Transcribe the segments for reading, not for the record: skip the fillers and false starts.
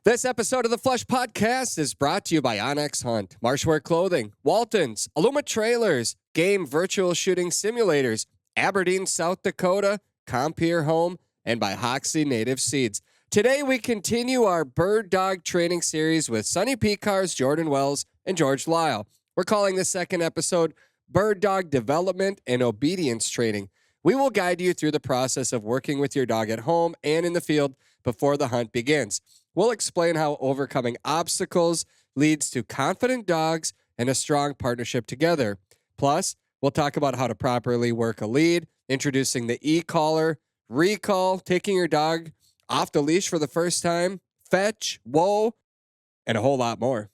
This episode of the Flush Podcast is brought to you by Onyx Hunt, Marshwear Clothing, Waltons, Aluma Trailers, Game Virtual Shooting Simulators, Aberdeen, South Dakota, Compier Home, and by Hoxsey Native Seeds. Today we continue our bird dog training series with Sonny Piekarz, Jordan Wells, and George Lyall. We're calling the second episode Bird Dog Development and Obedience Training. We will guide you through the process of working with your dog at home and in the field before the hunt begins. We'll explain how overcoming obstacles leads to confident dogs and a strong partnership together. Plus, we'll talk about how to properly work a lead, introducing the e-collar, recall, taking your dog off the leash for the first time, fetch, whoa, and a whole lot more.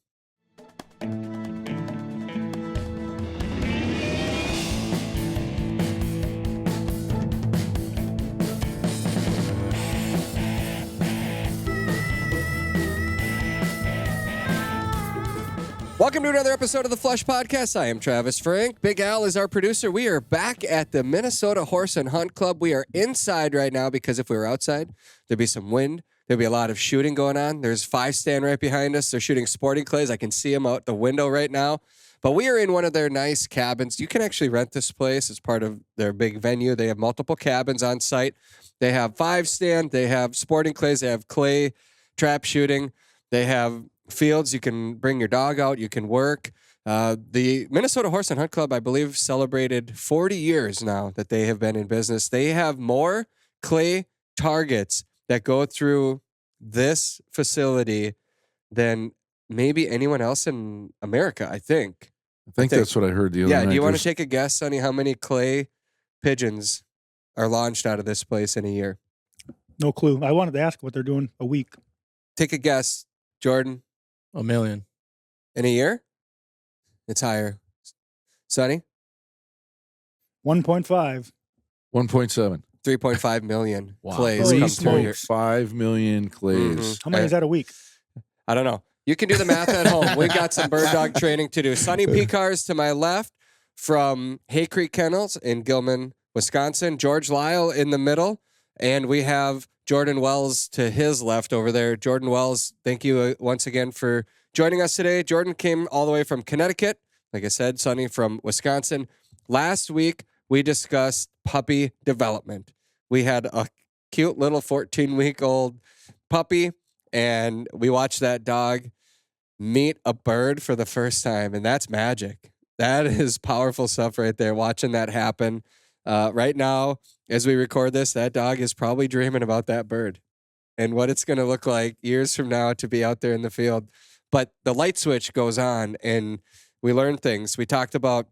Welcome to another episode of the Flush Podcast. I am Travis Frank. Big Al is our producer. We are back at the Minnesota Horse and Hunt Club. We are inside right now because if we were outside, there'd be some wind. There'd be a lot of shooting going on. There's 5 stand right behind us. They're shooting sporting clays. I can see them out the window right now. But we are in one of their nice cabins. You can actually rent this place as part of their big venue. They have multiple cabins on site. They have 5 stand. They have sporting clays. They have clay trap shooting. They have fields. You can bring your dog out. You can work. The Minnesota Horse and Hunt Club, I believe, celebrated 40 years now that they have been in business. They have more clay targets that go through this facility than maybe anyone else in America, I think. I think that's what I heard the other night. Yeah, do you want to take a guess, Sonny, how many clay pigeons are launched out of this place in a year? No clue. I wanted to ask what they're doing a week. Take a guess, Jordan. 1 million. In a year? It's higher. Sonny? 1.5. 1.7. 3.5 million Wow. clays Holy come through here. 5 million clays. How many is that a week? I don't know. You can do the math at home. We've got some bird dog training to do. Sonny Piekarz to my left from Hay Creek Kennels in Gilman, Wisconsin. George Lyall in the middle. And we have Jordan Wells to his left over there. Jordan Wells, thank you once again for joining us today. Jordan came all the way from Connecticut. Like I said, Sonny from Wisconsin. Last week, we discussed puppy development. We had a cute little 14-week-old puppy, and we watched that dog meet a bird for the first time, and that's magic. That is powerful stuff right there, watching that happen. Right now, as we record this, that dog is probably dreaming about that bird and what it's going to look like years from now to be out there in the field. But the light switch goes on, and we learn things. We talked about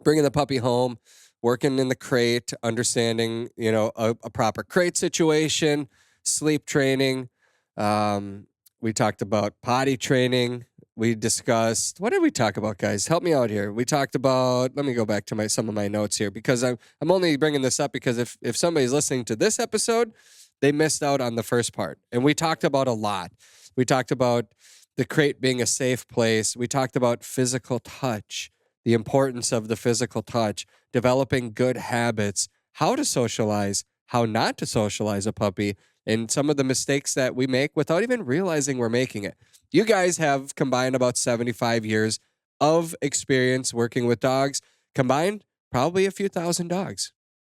bringing the puppy home, working in the crate, understanding, a proper crate situation, sleep training. We talked about potty training. We discussed, what did we talk about, guys? Help me out here. We talked about, let me go back to some of my notes here, because I'm only bringing this up because if somebody's listening to this episode, they missed out on the first part. And we talked about a lot. We talked about the crate being a safe place. We talked about physical touch, the importance of the physical touch, developing good habits, how to socialize, how not to socialize a puppy, and some of the mistakes that we make without even realizing we're making it. You guys have combined about 75 years of experience working with dogs. Combined, probably a few thousand dogs.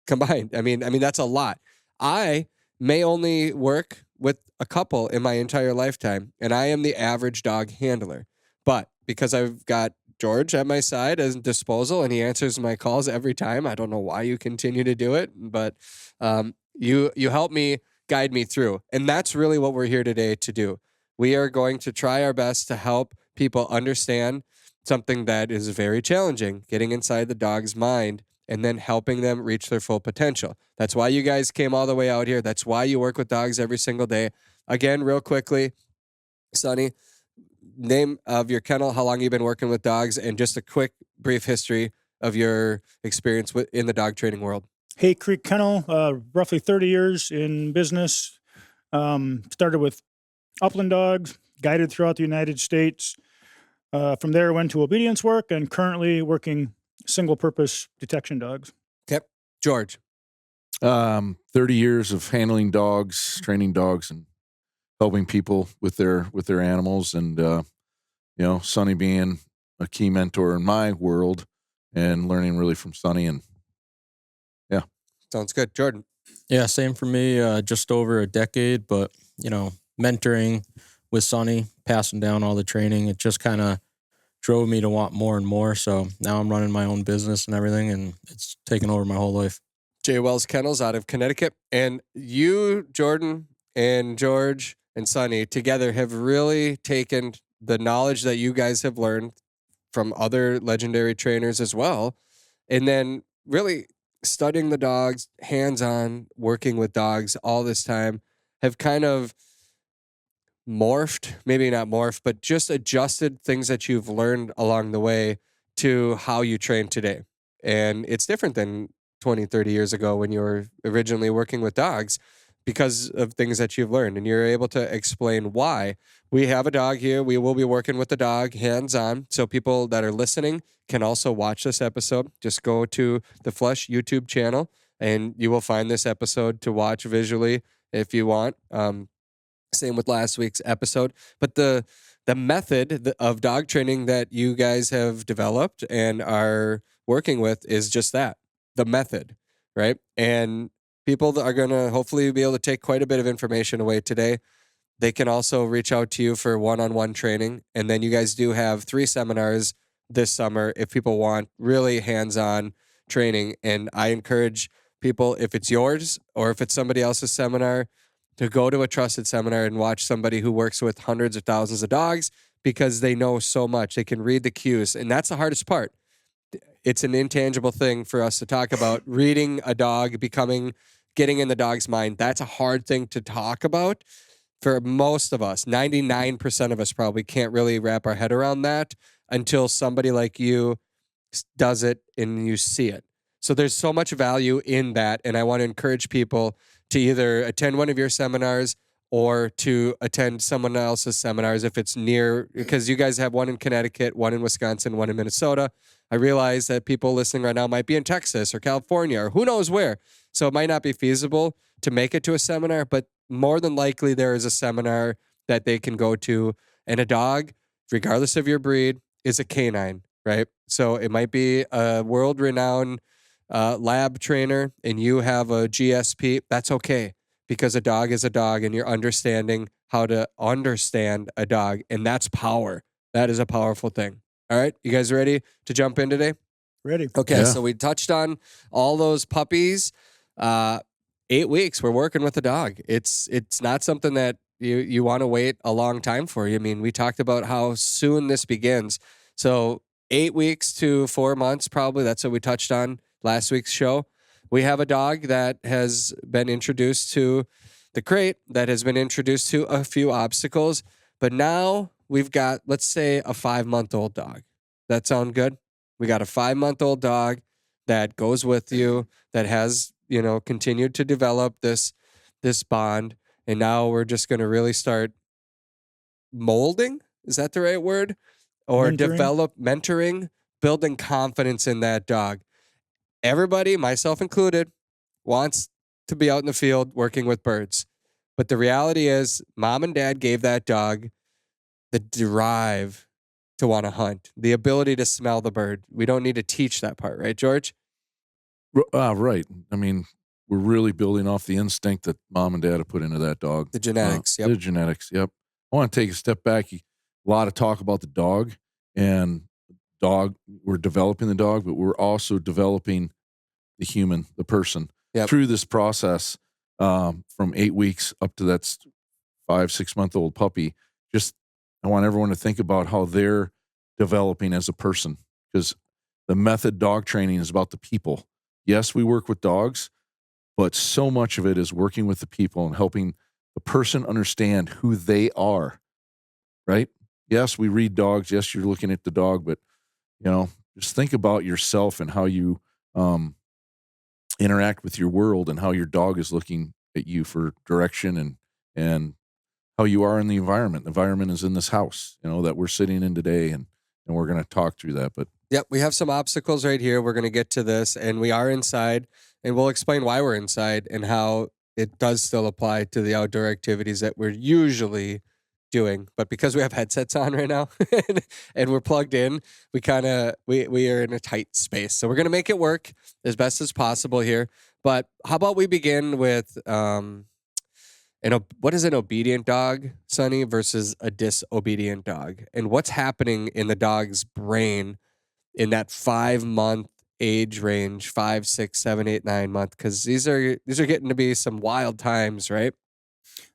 Combined. I mean, that's a lot. I may only work with a couple in my entire lifetime, and I am the average dog handler. But because I've got George at my side as disposal, and he answers my calls every time, I don't know why you continue to do it, but you help me guide me through. And that's really what we're here today to do. We are going to try our best to help people understand something that is very challenging, getting inside the dog's mind and then helping them reach their full potential. That's why you guys came all the way out here. That's why you work with dogs every single day. Again, real quickly, Sonny, name of your kennel, how long you've been working with dogs, and just a quick, brief history of your experience in the dog training world. Hay Creek Kennel, roughly 30 years in business. Started with upland dogs, guided throughout the United States. From there, went to obedience work and currently working single-purpose detection dogs. Okay. George. 30 years of handling dogs, training dogs, and helping people with their animals, and Sonny being a key mentor in my world and learning really from Sonny. And yeah, sounds good. Jordan. Yeah, same for me. Just over a decade, but mentoring with Sonny, passing down all the training, it just kind of drove me to want more and more. So now I'm running my own business and everything, and it's taken over my whole life. J. Wells Kennels out of Connecticut. And you, Jordan, and George, and Sonny together have really taken the knowledge that you guys have learned from other legendary trainers as well, and then really studying the dogs, hands-on, working with dogs all this time, have kind of morphed, maybe not morphed, but just adjusted things that you've learned along the way to how you train today. And it's different than 20, 30 years ago when you were originally working with dogs because of things that you've learned. And you're able to explain why. We have a dog here. We will be working with the dog hands-on. So people that are listening can also watch this episode. Just go to the Flush YouTube channel and you will find this episode to watch visually if you want. Same with last week's episode. But the method of dog training that you guys have developed and are working with is just that, the method, right? And people that are going to hopefully be able to take quite a bit of information away today. They can also reach out to you for one-on-one training. And then you guys do have 3 seminars this summer if people want really hands-on training. And I encourage people, if it's yours or if it's somebody else's seminar, to go to a trusted seminar and watch somebody who works with hundreds of thousands of dogs because they know so much. They can read the cues. And that's the hardest part. It's an intangible thing for us to talk about. Reading a dog, getting in the dog's mind. That's a hard thing to talk about for most of us. 99% of us probably can't really wrap our head around that until somebody like you does it and you see it. So there's so much value in that. And I want to encourage people to either attend one of your seminars or to attend someone else's seminars if it's near, because you guys have one in Connecticut, one in Wisconsin, one in Minnesota. I realize that people listening right now might be in Texas or California or who knows where. So it might not be feasible to make it to a seminar, but more than likely there is a seminar that they can go to. And a dog, regardless of your breed, is a canine, right? So it might be a world-renowned lab trainer and you have a GSP. That's okay, because a dog is a dog and you're understanding how to understand a dog. And that's power. That is a powerful thing. All right. You guys ready to jump in today? Ready. Okay. Yeah. So we touched on all those puppies. 8 weeks. We're working with a dog. It's not something that you want to wait a long time for. I mean, we talked about how soon this begins. So 8 weeks to 4 months, probably. That's what we touched on last week's show. We have a dog that has been introduced to the crate, that has been introduced to a few obstacles, but now we've got, let's say, a 5-month-old dog. That sound good? We got a 5-month-old dog that goes with you, that has, continued to develop this bond, and now we're just going to really start molding. Is that the right word? Or mentoring, building confidence in that dog. Everybody, myself included, wants to be out in the field working with birds. But the reality is, mom and dad gave that dog the drive to want to hunt, the ability to smell the bird. We don't need to teach that part, right, George? Right. I mean, we're really building off the instinct that mom and dad have put into that dog. The genetics, The genetics, yep. I want to take a step back. A lot of talk about the dog and we're developing the dog, but we're also developing the human, the person, through this process from 8 weeks up to that 5-6 month old puppy. Just, I want everyone to think about how they're developing as a person, because the method dog training is about the people. Yes, we work with dogs, but so much of it is working with the people and helping the person understand who they are, right? Yes, we read dogs. Yes, you're looking at the dog, but just think about yourself and how you interact with your world and how your dog is looking at you for direction and how you are in the environment. The environment is in this house, that we're sitting in today, and we're going to talk through that. But yep, we have some obstacles right here. We're going to get to this, and we are inside, and we'll explain why we're inside and how it does still apply to the outdoor activities that we're usually doing. But because we have headsets on right now and we're plugged in, we are in a tight space. So we're going to make it work as best as possible here. But how about we begin with what is an obedient dog, Sonny, versus a disobedient dog? And what's happening in the dog's brain in that 5-month age range, 5, 6, 7, 8, 9 month? Because these are getting to be some wild times, right?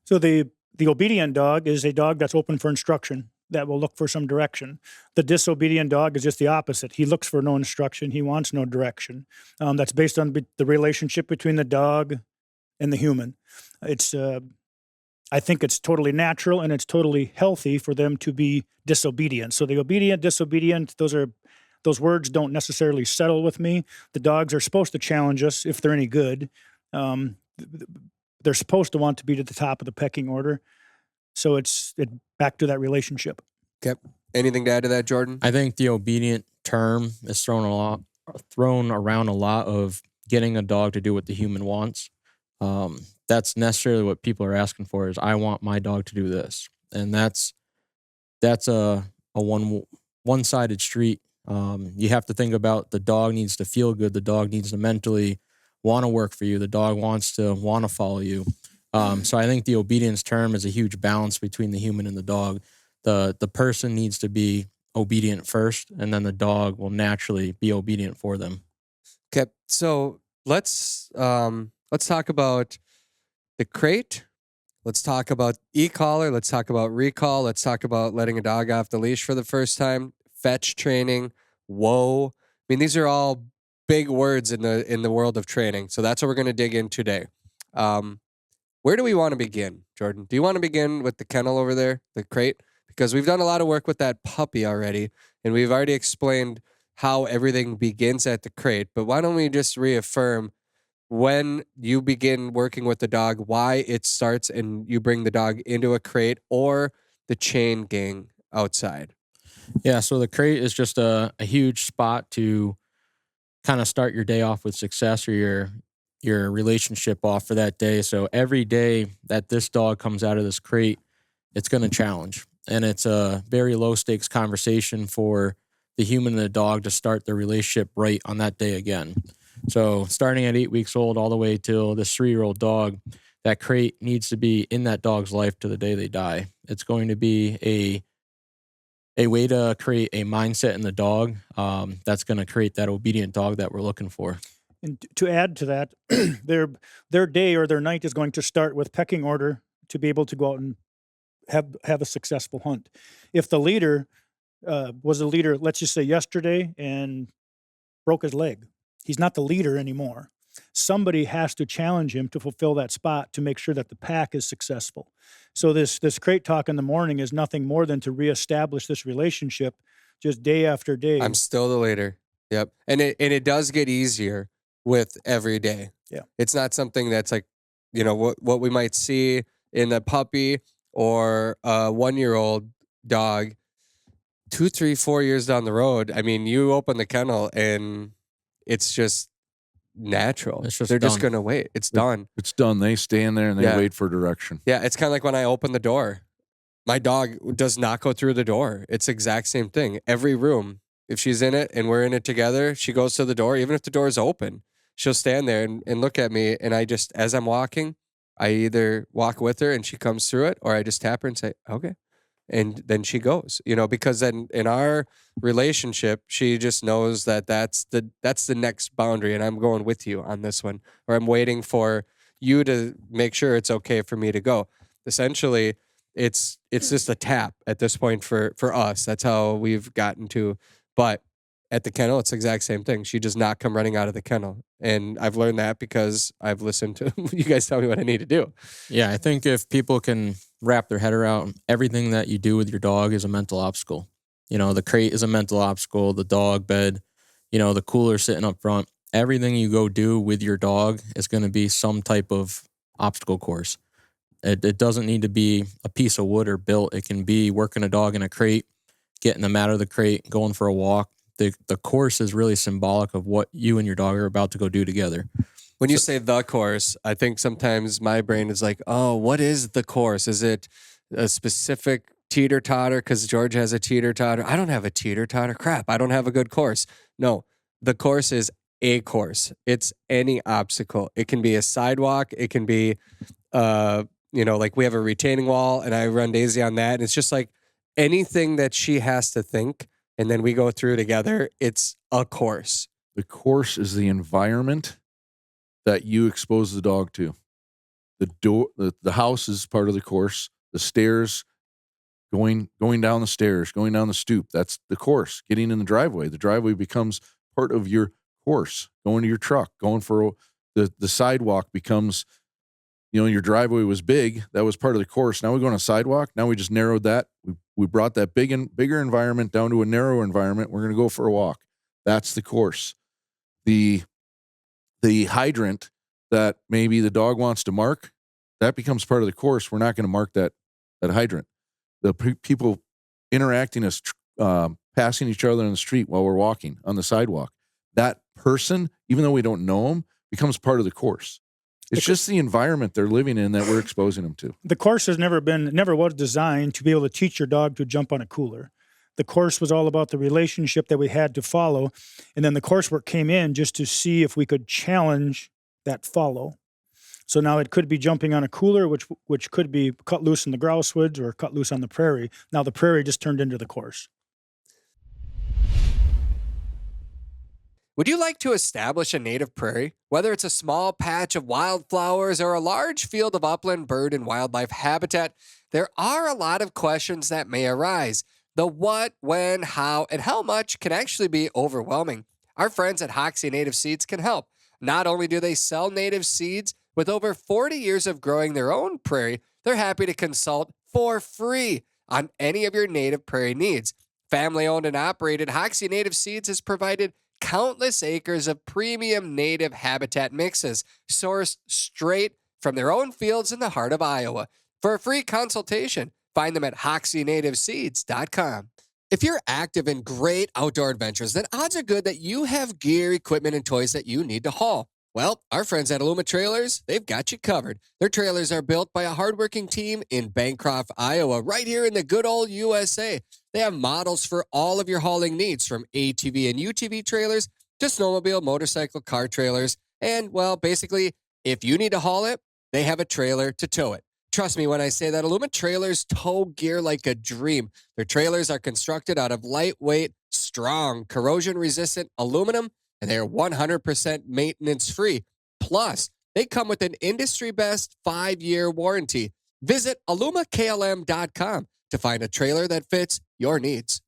So the obedient dog is a dog that's open for instruction, that will look for some direction. The disobedient dog is just the opposite. He looks for no instruction. He wants no direction. That's based on the relationship between the dog and the human. I think it's totally natural and it's totally healthy for them to be disobedient. So the obedient, disobedient, those words don't necessarily settle with me. The dogs are supposed to challenge us if they're any good. They're supposed to want to be to the top of the pecking order. So it's back to that relationship. Okay. Anything to add to that, Jordan? I think the obedient term is thrown around a lot of getting a dog to do what the human wants. That's necessarily what people are asking for is I want my dog to do this. And that's a one-sided street. You have to think about the dog needs to feel good. The dog needs to mentally want to work for you. The dog wants to follow you. So I think the obedience term is a huge balance between the human and the dog. The person needs to be obedient first, and then the dog will naturally be obedient for them. Okay, so let's talk about the crate. Let's talk about e-collar. Let's talk about recall. Let's talk about letting a dog off the leash for the first time. Fetch training. Whoa. I mean, these are all big words in the world of training. So that's what we're going to dig in today. Where do we want to begin, Jordan? Do you want to begin with the kennel over there, the crate? Because we've done a lot of work with that puppy already, and we've already explained how everything begins at the crate. But why don't we just reaffirm when you begin working with the dog, why it starts and you bring the dog into a crate or the chain gang outside? Yeah, so the crate is just a huge spot to kind of start your day off with success, or your relationship off for that day. So every day that this dog comes out of this crate, it's going to challenge. And it's a very low stakes conversation for the human and the dog to start their relationship right on that day again. So starting at 8 weeks old all the way till this 3-year-old dog, that crate needs to be in that dog's life to the day they die. It's going to be a way to create a mindset in the dog that's going to create that obedient dog that we're looking for. And to add to that, their day or their night is going to start with pecking order to be able to go out and have a successful hunt. If the leader was a leader, let's just say yesterday, and broke his leg, he's not the leader anymore. Somebody has to challenge him to fulfill that spot to make sure that the pack is successful. So this crate talk in the morning is nothing more than to reestablish this relationship just day after day. I'm still the leader. Yep. And it does get easier with every day. Yeah. It's not something that's like, what we might see in a puppy or a 1-year-old dog 2, 3, 4 years down the road. I mean, you open the kennel and it's just natural. They're just going to wait. It's done. It's done. They stand there and they wait for direction. Yeah. It's kind of like when I open the door, my dog does not go through the door. It's the exact same thing. Every room, if she's in it and we're in it together, she goes to the door. Even if the door is open, she'll stand there and look at me. And I just, as I'm walking, I either walk with her and she comes through it, or I just tap her and say, okay. And then she goes, because then in our relationship, she just knows that that's the next boundary, and I'm going with you on this one, or I'm waiting for you to make sure it's okay for me to go. Essentially, it's just a tap at this point for us. That's how we've gotten to. But at the kennel, it's the exact same thing. She does not come running out of the kennel. And I've learned that because I've listened to you guys tell me what I need to do. Yeah, I think if people can wrap their head around everything that you do with your dog is a mental obstacle. The crate is a mental obstacle, the dog bed, the cooler sitting up front. Everything you go do with your dog is going to be some type of obstacle course. It doesn't need to be a piece of wood or built. It can be working a dog in a crate, getting them out of the crate, going for a walk. The course is really symbolic of what you and your dog are about to go do together. When you say the course, I think sometimes my brain is like, oh, what is the course? Is it a specific teeter-totter? Because George has a teeter-totter. I don't have a teeter-totter. Crap, I don't have a good course. No, the course is a course. It's any obstacle. It can be a sidewalk. It can be, like we have a retaining wall and I run Daisy on that. And it's just like anything that she has to think and then we go through together. It's a course. The course is the environment that you expose the dog to. The house is part of the course. The stairs, going down the stairs, going down the stoop, that's the course. Getting in the driveway becomes part of your course. Going to your truck, going for the sidewalk becomes, your driveway was big. That was part of the course. Now we go on a sidewalk. Now we just narrowed that. We brought that bigger environment down to a narrower environment. We're going to go for a walk. That's the course. The hydrant that maybe the dog wants to mark, that becomes part of the course. We're not going to mark that hydrant. The people interacting as passing each other on the street while we're walking on the sidewalk, that person, even though we don't know them, becomes part of the course. It's just the environment they're living in that we're exposing them to. The course has never was designed to be able to teach your dog to jump on a cooler. The course was all about the relationship that we had to follow. And then the coursework came in just to see if we could challenge that follow. So now it could be jumping on a cooler, which could be cut loose in the grouse woods or cut loose on the prairie. Now the prairie just turned into the course. Would you like to establish a native prairie? Whether it's a small patch of wildflowers or a large field of upland bird and wildlife habitat, there are a lot of questions that may arise. The what, when, how, and how much can actually be overwhelming. Our friends at Hoxie Native Seeds can help. Not only do they sell native seeds, with over 40 years of growing their own prairie, they're happy to consult for free on any of your native prairie needs. Family-owned and operated, Hoxie Native Seeds has provided countless acres of premium native habitat mixes sourced straight from their own fields in the heart of Iowa. For a free consultation, find them at hoxienativeseeds.com. If you're active in great outdoor adventures, then odds are good that you have gear, equipment, and toys that you need to haul. Well, our friends at Aluma Trailers, they've got you covered. Their trailers are built by a hardworking team in Bancroft, Iowa, right here in the good old USA. They have models for all of your hauling needs, from ATV and UTV trailers to snowmobile, motorcycle, car trailers. And, well, basically, if you need to haul it, they have a trailer to tow it. Trust me when I say that Aluma Trailers tow gear like a dream. Their trailers are constructed out of lightweight, strong, corrosion-resistant aluminum, and they are 100% maintenance-free. Plus, they come with an industry-best 5-year warranty. Visit alumaklm.com to find a trailer that fits your needs.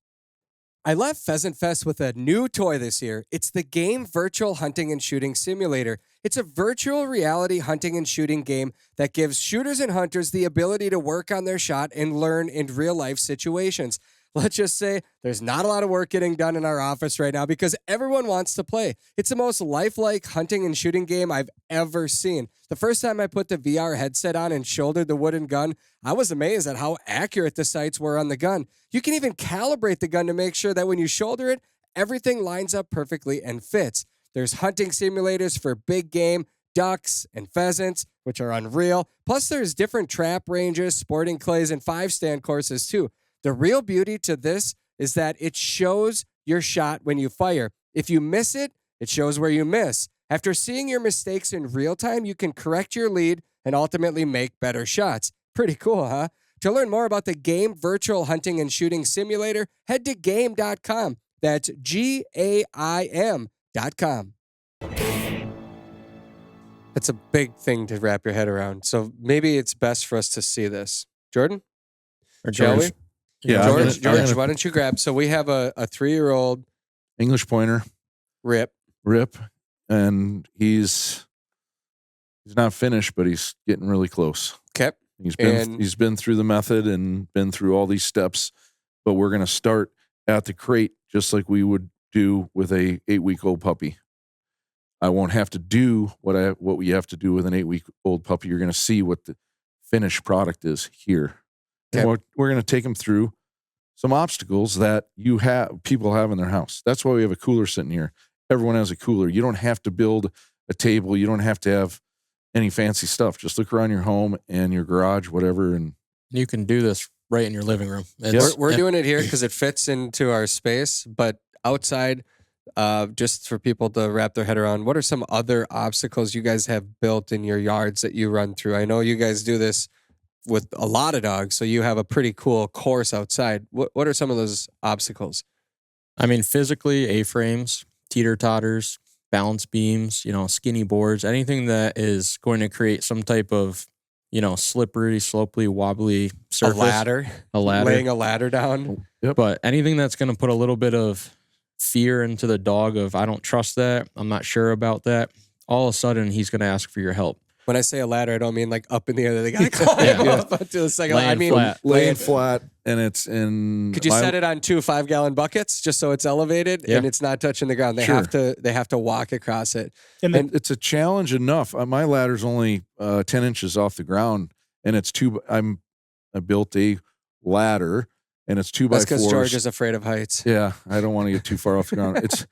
I left Pheasant Fest with a new toy this year. It's the Game Virtual Hunting and Shooting Simulator. It's a virtual reality hunting and shooting game that gives shooters and hunters the ability to work on their shot and learn in real-life situations. Let's just say there's not a lot of work getting done in our office right now because everyone wants to play. It's the most lifelike hunting and shooting game I've ever seen. The first time I put the VR headset on and shouldered the wooden gun, I was amazed at how accurate the sights were on the gun. You can even calibrate the gun to make sure that when you shoulder it, everything lines up perfectly and fits. There's hunting simulators for big game, ducks, and pheasants, which are unreal. Plus, there's different trap ranges, sporting clays, and 5-stand courses, too. The real beauty to this is that it shows your shot when you fire. If you miss it, it shows where you miss. After seeing your mistakes in real time, you can correct your lead and ultimately make better shots. Pretty cool, huh? To learn more about the Game Virtual Hunting and Shooting Simulator, head to game.com. That's GAIM.com. That's a big thing to wrap your head around. So maybe it's best for us to see this. Jordan? Or Shall we? Yeah, George, why don't you grab? So we have a 3-year-old English pointer, Rip, and he's not finished, but he's getting really close. Okay. He's been through the method and been through all these steps, but we're going to start at the crate just like we would do with a 8-week-old puppy. I won't have to do what we have to do with an 8-week-old puppy. You're going to see what the finished product is here. Okay. And we're going to take them through some obstacles that people have in their house. That's why we have a cooler sitting here. Everyone has a cooler. You don't have to build a table. You don't have to have any fancy stuff. Just look around your home and your garage, whatever. And You can do this right in your living room. We're doing it here because it fits into our space, but outside, just for people to wrap their head around, what are some other obstacles you guys have built in your yards that you run through? I know you guys do this with a lot of dogs, so you have a pretty cool course outside. What are some of those obstacles? I mean, physically, A-frames, teeter-totters, balance beams, skinny boards, anything that is going to create some type of, slippery, slopely, wobbly surface. A ladder. Laying a ladder down. Yep. But anything that's going to put a little bit of fear into the dog of, I don't trust that, I'm not sure about that, all of a sudden he's going to ask for your help. When I say a ladder, I don't mean like up in the air. They got to climb up to the second. Laying flat. Laying flat, and it's in. Could you set it on 2 5-gallon buckets just so it's elevated and it's not touching the ground? They have to walk across it, and it's a challenge enough. My ladder's only 10 inches off the ground, and it's I built a ladder, and it's 2 by 4s. That's because George is afraid of heights. Yeah, I don't want to get too far off the ground.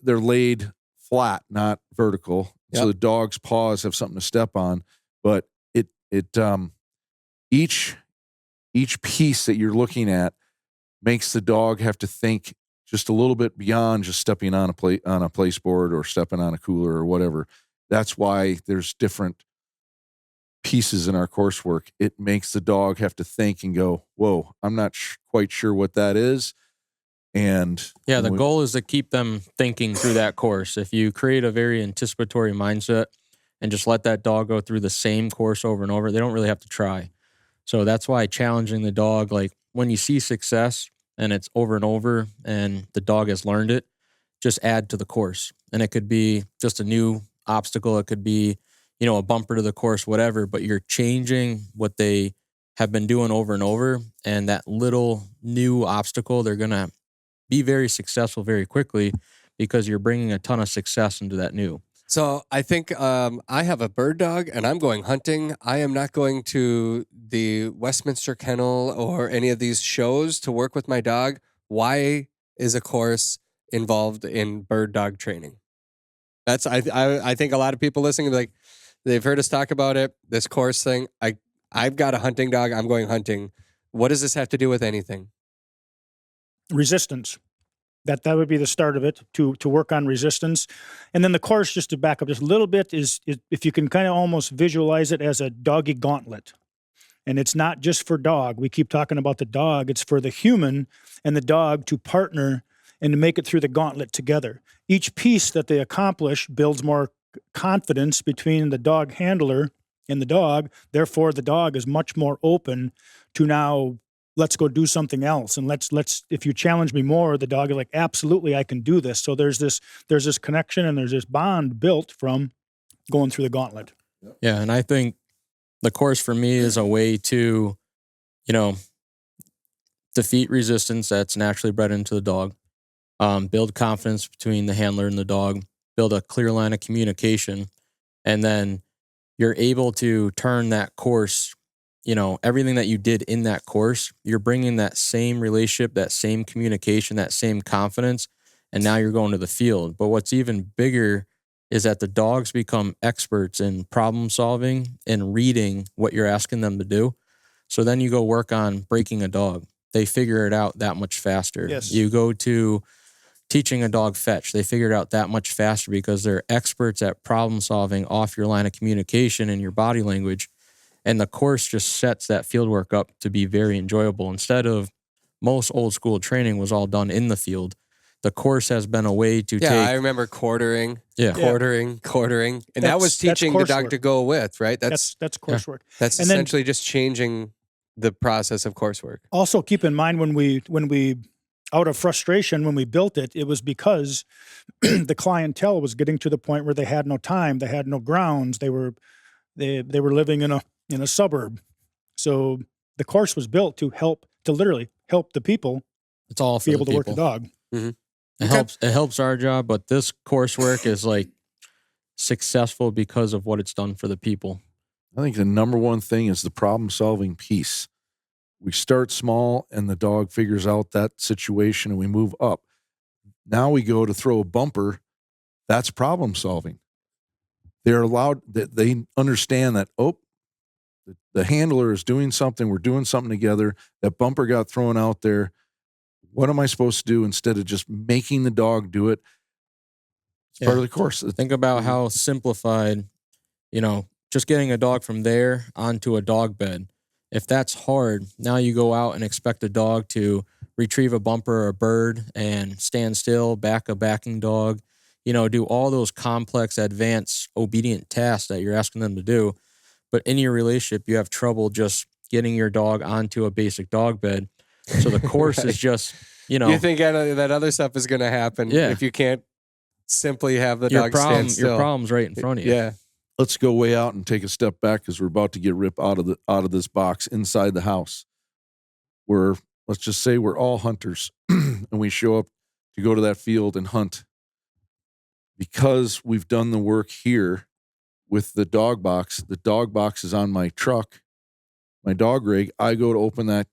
They're laid flat, not vertical. So the dog's paws have something to step on, but each piece that you're looking at makes the dog have to think just a little bit beyond just stepping on a place board or stepping on a cooler or whatever. That's why there's different pieces in our coursework. It makes the dog have to think and go, "Whoa, I'm not quite sure what that is." And the goal is to keep them thinking through that course. If you create a very anticipatory mindset and just let that dog go through the same course over and over, they don't really have to try. So that's why challenging the dog, like when you see success and it's over and over and the dog has learned it, just add to the course. And it could be just a new obstacle. It could be, a bumper to the course, whatever, but you're changing what they have been doing over and over. And that little new obstacle, they're going to be very successful very quickly because you're bringing a ton of success into that new. So I think I have a bird dog and I'm going hunting. I am not going to the Westminster Kennel or any of these shows to work with my dog. Why is a course involved in bird dog training? That's I think a lot of people listening, like they've heard us talk about it, this course thing. I've got a hunting dog. I'm going hunting. What does this have to do with anything? Resistance. That would be the start of it, to work on resistance. And then the course, just to back up just a little bit, is if you can kind of almost visualize it as a doggy gauntlet. And it's not just for dog. We keep talking about the dog. It's for the human and the dog to partner and to make it through the gauntlet together. Each piece that they accomplish builds more confidence between the dog handler and the dog. Therefore, the dog is much more open to now, let's go do something else. And let's, if you challenge me more, the dog is like, absolutely, I can do this. So there's this connection and there's this bond built from going through the gauntlet. Yeah. And I think the course for me is a way to, defeat resistance that's naturally bred into the dog, build confidence between the handler and the dog, build a clear line of communication. And then you're able to turn that course, everything that you did in that course, you're bringing that same relationship, that same communication, that same confidence, and now you're going to the field. But what's even bigger is that the dogs become experts in problem solving and reading what you're asking them to do. So then you go work on breaking a dog. They figure it out that much faster. Yes. You go to teaching a dog fetch. They figure it out that much faster because they're experts at problem solving off your line of communication and your body language. And the course just sets that field work up to be very enjoyable. Instead of most old school training was all done in the field, the course has been a way to take... Yeah, I remember quartering. And that was teaching the dog to go with, right? That's coursework. That's essentially just changing the process of coursework. Also, keep in mind when we out of frustration, when we built it, it was because the clientele was getting to the point where they had no time, they had no grounds, they were living in a suburb. So the course was built to literally help the people. It's all for be able the to work the people. dog. Mm-hmm. It helps our job, but this coursework is like successful because of what it's done for the people. I think the number one thing is the problem-solving piece. We start small, and the dog figures out that situation, and we move up. Now we go to throw a bumper. That's problem-solving. they're allowed that they understand that, the handler is doing something. We're doing something together. That bumper got thrown out there. What am I supposed to do instead of just making the dog do it? It's part of the course. Think about how simplified, just getting a dog from there onto a dog bed. If that's hard, now you go out and expect a dog to retrieve a bumper or a bird and stand still, back a backing dog, do all those complex, advanced, obedient tasks that you're asking them to do. But in your relationship, you have trouble just getting your dog onto a basic dog bed. So the course Right. is just, You think that other stuff is going to happen if you can't simply have the dog stand still. Your problem's right in front of you. Yeah. Let's go way out and take a step back because we're about to get ripped out of this box inside the house. Let's just say we're all hunters and we show up to go to that field and hunt. Because we've done the work here with the dog box is on my truck, my dog rig. I go to open that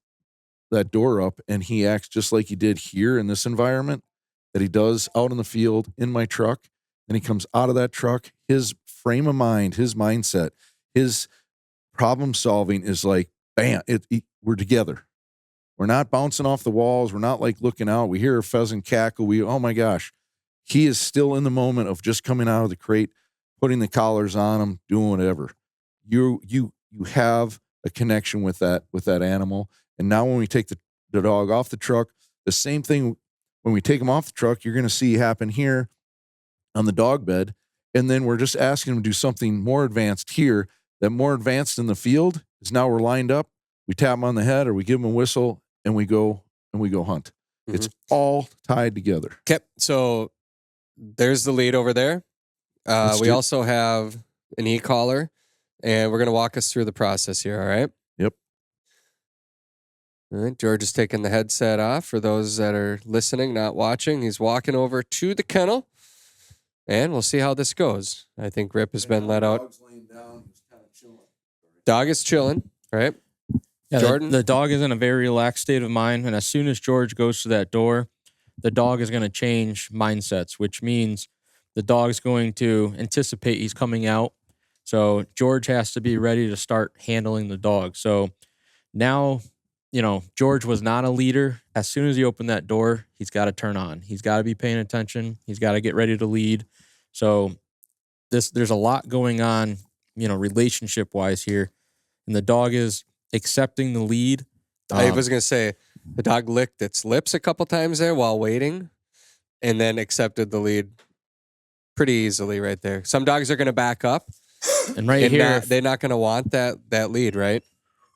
door up and he acts just like he did here in this environment that he does out in the field in my truck. Then he comes out of that truck, his frame of mind, his mindset, his problem solving is like, bam, we're together. We're not bouncing off the walls. We're not like looking out. We hear a pheasant cackle. Oh my gosh. He is still in the moment of just coming out of the crate, putting the collars on him, doing whatever. You have a connection with that animal. And now when we take the dog off the truck, the same thing, when we take him off the truck, you're going to see happen here on the dog bed. And then we're just asking him to do something more advanced here. That more advanced in the field is now we're lined up. We tap him on the head or we give him a whistle and we go hunt. Mm-hmm. It's all tied together. Okay. So there's the lead over there. We also have an e-collar, and we're going to walk us through the process here, all right? Yep. All right, George is taking the headset off for those that are listening, not watching. He's walking over to the kennel, and we'll see how this goes. I think Rip has been let out. Dog's laying down. He's kind of chilling. Dog is chilling, right? Yeah, Jordan? The dog is in a very relaxed state of mind, and as soon as George goes to that door, the dog is going to change mindsets, which means the dog's going to anticipate he's coming out. So George has to be ready to start handling the dog. So now, George was not a leader. As soon as he opened that door, he's got to turn on. He's got to be paying attention. He's got to get ready to lead. So there's a lot going on, relationship-wise here. And the dog is accepting the lead. I was going to say, the dog licked its lips a couple times there while waiting and then accepted the lead pretty easily right there. Some dogs are going to back up. And here, they're not going to want that lead, right?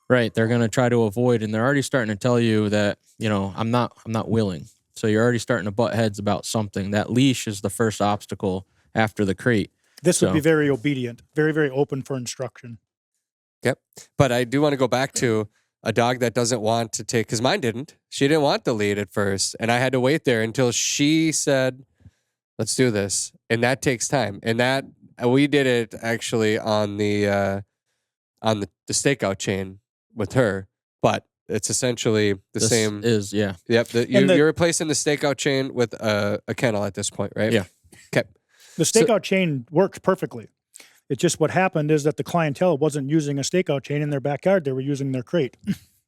Right. They're going to try to avoid, and they're already starting to tell you that, I'm not willing. So you're already starting to butt heads about something. That leash is the first obstacle after the crate. This would be very obedient, very, very open for instruction. Yep. But I do want to go back to a dog that doesn't want to take, because mine didn't. She didn't want the lead at first. And I had to wait there until she said, let's do this. And that takes time. And we did it actually on the stakeout chain with her. But it's essentially the same. Yeah. Yep. You're replacing the stakeout chain with a kennel at this point, right? Yeah. Okay. The stakeout chain worked perfectly. It's just what happened is that the clientele wasn't using a stakeout chain in their backyard. They were using their crate.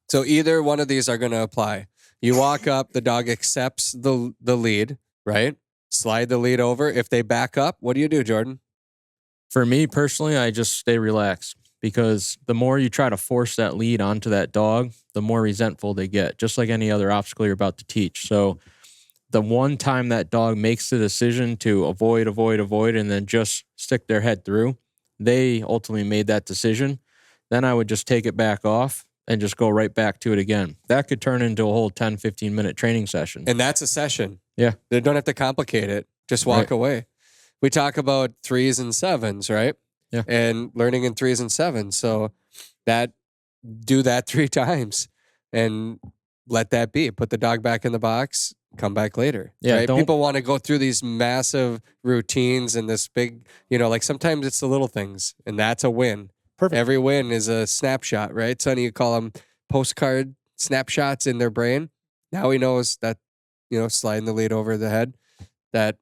So either one of these are going to apply. You walk up, the dog accepts the lead, right? Slide the lead over. If they back up, what do you do, Jordan? For me personally, I just stay relaxed, because the more you try to force that lead onto that dog, the more resentful they get, just like any other obstacle you're about to teach. So the one time that dog makes the decision to avoid, and then just stick their head through, they ultimately made that decision. Then I would just take it back off and just go right back to it again. That could turn into a whole 10, 15-minute training session. And that's a session. Yeah. They don't have to complicate it. Just walk away. We talk about 3s and 7s, right? Yeah. And learning in 3s and 7s. So do that 3 times and let that be. Put the dog back in the box, come back later. Yeah. Right? People want to go through these massive routines and this big, like sometimes it's the little things, and that's a win. Perfect. Every win is a snapshot, right? Sonny, you call them postcard snapshots in their brain. Now he knows that, sliding the lead over the head, that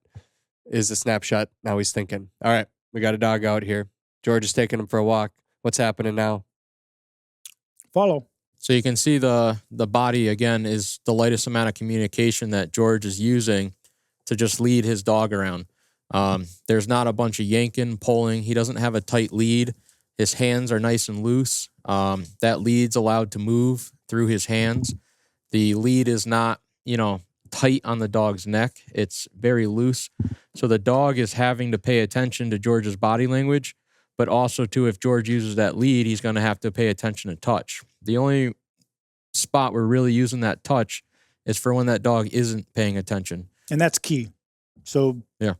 is a snapshot. Now he's thinking. All right. We got a dog out here. George is taking him for a walk. What's happening now? Follow. So you can see the body, again, is the lightest amount of communication that George is using to just lead his dog around. There's not a bunch of yanking, pulling. He doesn't have a tight lead. His hands are nice and loose. That lead's allowed to move through his hands. The lead is not, tight on the dog's neck. It's very loose. So the dog is having to pay attention to George's body language, but also to, if George uses that lead, he's going to have to pay attention to touch. The only spot we're really using that touch is for when that dog isn't paying attention. And that's key. So yeah.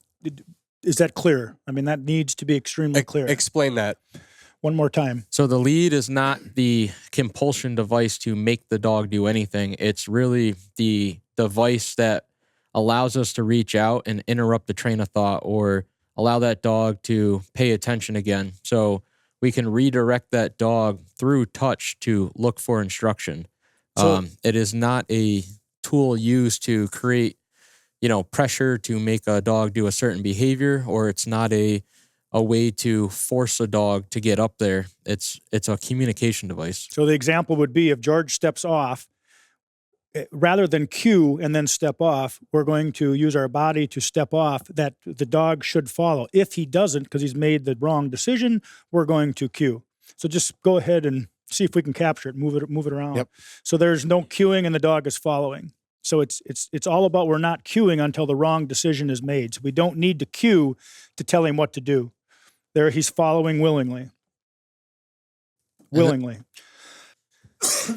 Is that clear? I mean, that needs to be extremely clear. Explain that. One more time. So the lead is not the compulsion device to make the dog do anything. It's really the device that allows us to reach out and interrupt the train of thought or allow that dog to pay attention again. So we can redirect that dog through touch to look for instruction. So, it is not a tool used to create, pressure to make a dog do a certain behavior, or it's not a way to force a dog to get up there. It's a communication device. So the example would be if George steps off, rather than cue and then step off, we're going to use our body to step off that the dog should follow. If he doesn't, because he's made the wrong decision, we're going to cue. So just go ahead and see if we can capture it, move it around. Yep. So there's no cueing and the dog is following. So it's all about we're not cueing until the wrong decision is made. So we don't need to cue to tell him what to do. There he's following willingly.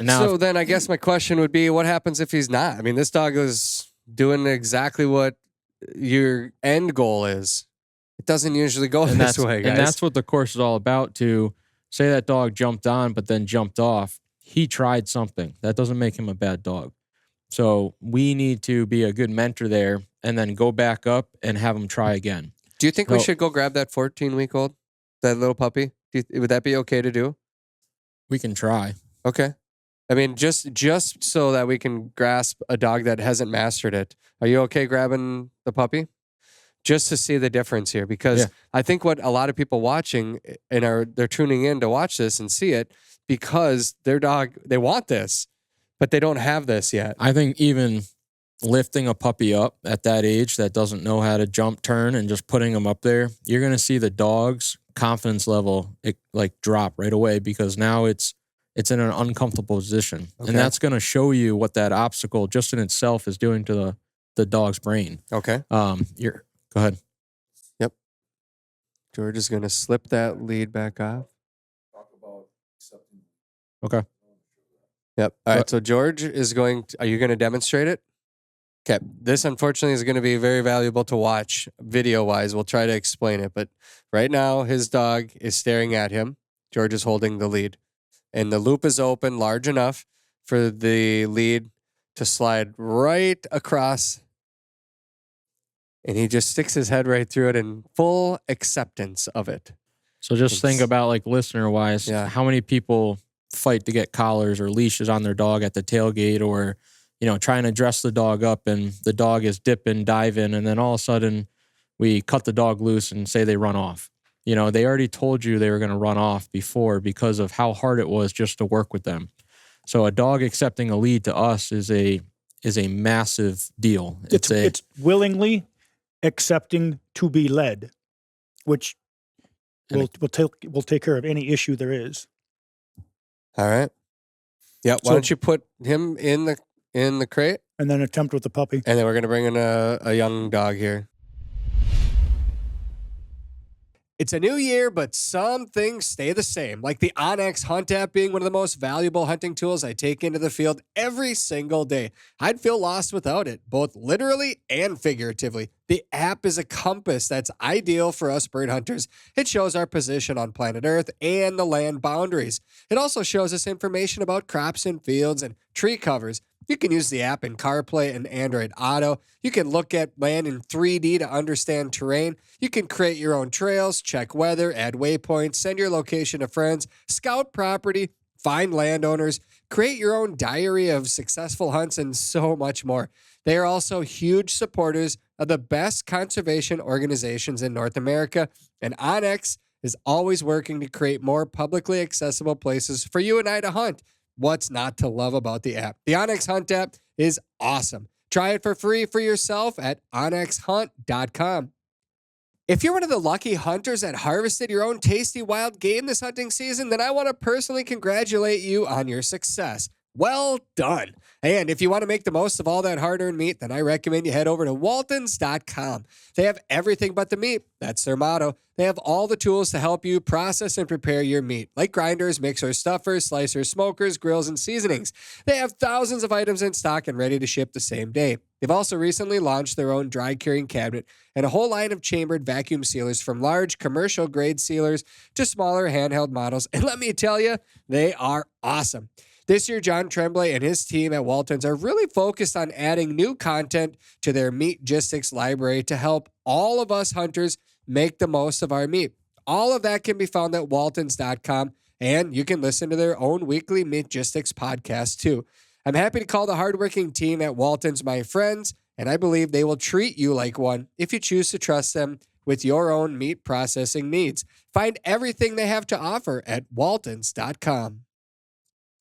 Now, so then I guess my question would be, what happens if he's not? I mean, this dog is doing exactly what your end goal is. It doesn't usually go this way, guys. And that's what the course is all about. To say that dog jumped on but then jumped off, he tried something. That doesn't make him a bad dog. So we need to be a good mentor there and then go back up and have him try again. Do you think we should go grab that 14-week-old, that little puppy? Would that be okay to do? We can try. Okay. I mean, just so that we can grasp a dog that hasn't mastered it. Are you okay grabbing the puppy? Just to see the difference here, because I think what a lot of people watching and they're tuning in to watch this and see it because their dog, they want this, but they don't have this yet. I think even lifting a puppy up at that age that doesn't know how to jump, turn, and just putting them up there, you're going to see the dog's confidence level drop right away, because now it's in an uncomfortable position. Okay. And that's going to show you what that obstacle just in itself is doing to the dog's brain. Okay. Go ahead. Yep. George is going to slip that lead back off. Talk about accepting. Okay. Yep. All right. So George is are you going to demonstrate it? Okay. This unfortunately is going to be very valuable to watch video wise. We'll try to explain it, but right now his dog is staring at him. George is holding the lead and the loop is open large enough for the lead to slide right across. And he just sticks his head right through it in full acceptance of it. So just think about listener wise, how many people fight to get collars or leashes on their dog at the tailgate, or, trying to dress the dog up and the dog is dipping, diving. And then all of a sudden we cut the dog loose and say they run off. They already told you they were going to run off before because of how hard it was just to work with them. So a dog accepting a lead to us is a massive deal. It's willingly accepting to be led, which will take care of any issue there is. All right. Yeah. Why don't you put him in the crate and then attempt with the puppy, and then we're gonna bring in a young dog here. It's a new year, but some things stay the same, like the onX Hunt app being one of the most valuable hunting tools I take into the field every single day. I'd feel lost without it, both literally and figuratively. The app is a compass that's ideal for us bird hunters. It shows our position on planet Earth and the land boundaries. It also shows us information about crops and fields and tree covers. You can use the app in CarPlay and Android Auto. You can look at land in 3D to understand terrain. You can create your own trails, check weather, add waypoints, send your location to friends, scout property, find landowners, create your own diary of successful hunts, and so much more. They are also huge supporters of the best conservation organizations in North America, and Onyx is always working to create more publicly accessible places for you and I to hunt. What's not to love about the app? The Onyx Hunt app is awesome. Try it for free for yourself at onyxhunt.com. If you're one of the lucky hunters that harvested your own tasty wild game this hunting season, then I want to personally congratulate you on your success. Well done. And if you want to make the most of all that hard-earned meat, then I recommend you head over to waltons.com. They have everything but the meat. That's their motto. They have all the tools to help you process and prepare your meat, like grinders, mixers, stuffers, slicers, smokers, grills, and seasonings. They have thousands of items in stock and ready to ship the same day. They've also recently launched their own dry curing cabinet and a whole line of chambered vacuum sealers, from large commercial-grade sealers to smaller handheld models. And let me tell you, they are awesome. This year, John Tremblay and his team at Waltons are really focused on adding new content to their Meatgistics library to help all of us hunters make the most of our meat. All of that can be found at waltons.com, and you can listen to their own weekly Meatgistics podcast too. I'm happy to call the hardworking team at Waltons my friends, and I believe they will treat you like one if you choose to trust them with your own meat processing needs. Find everything they have to offer at waltons.com.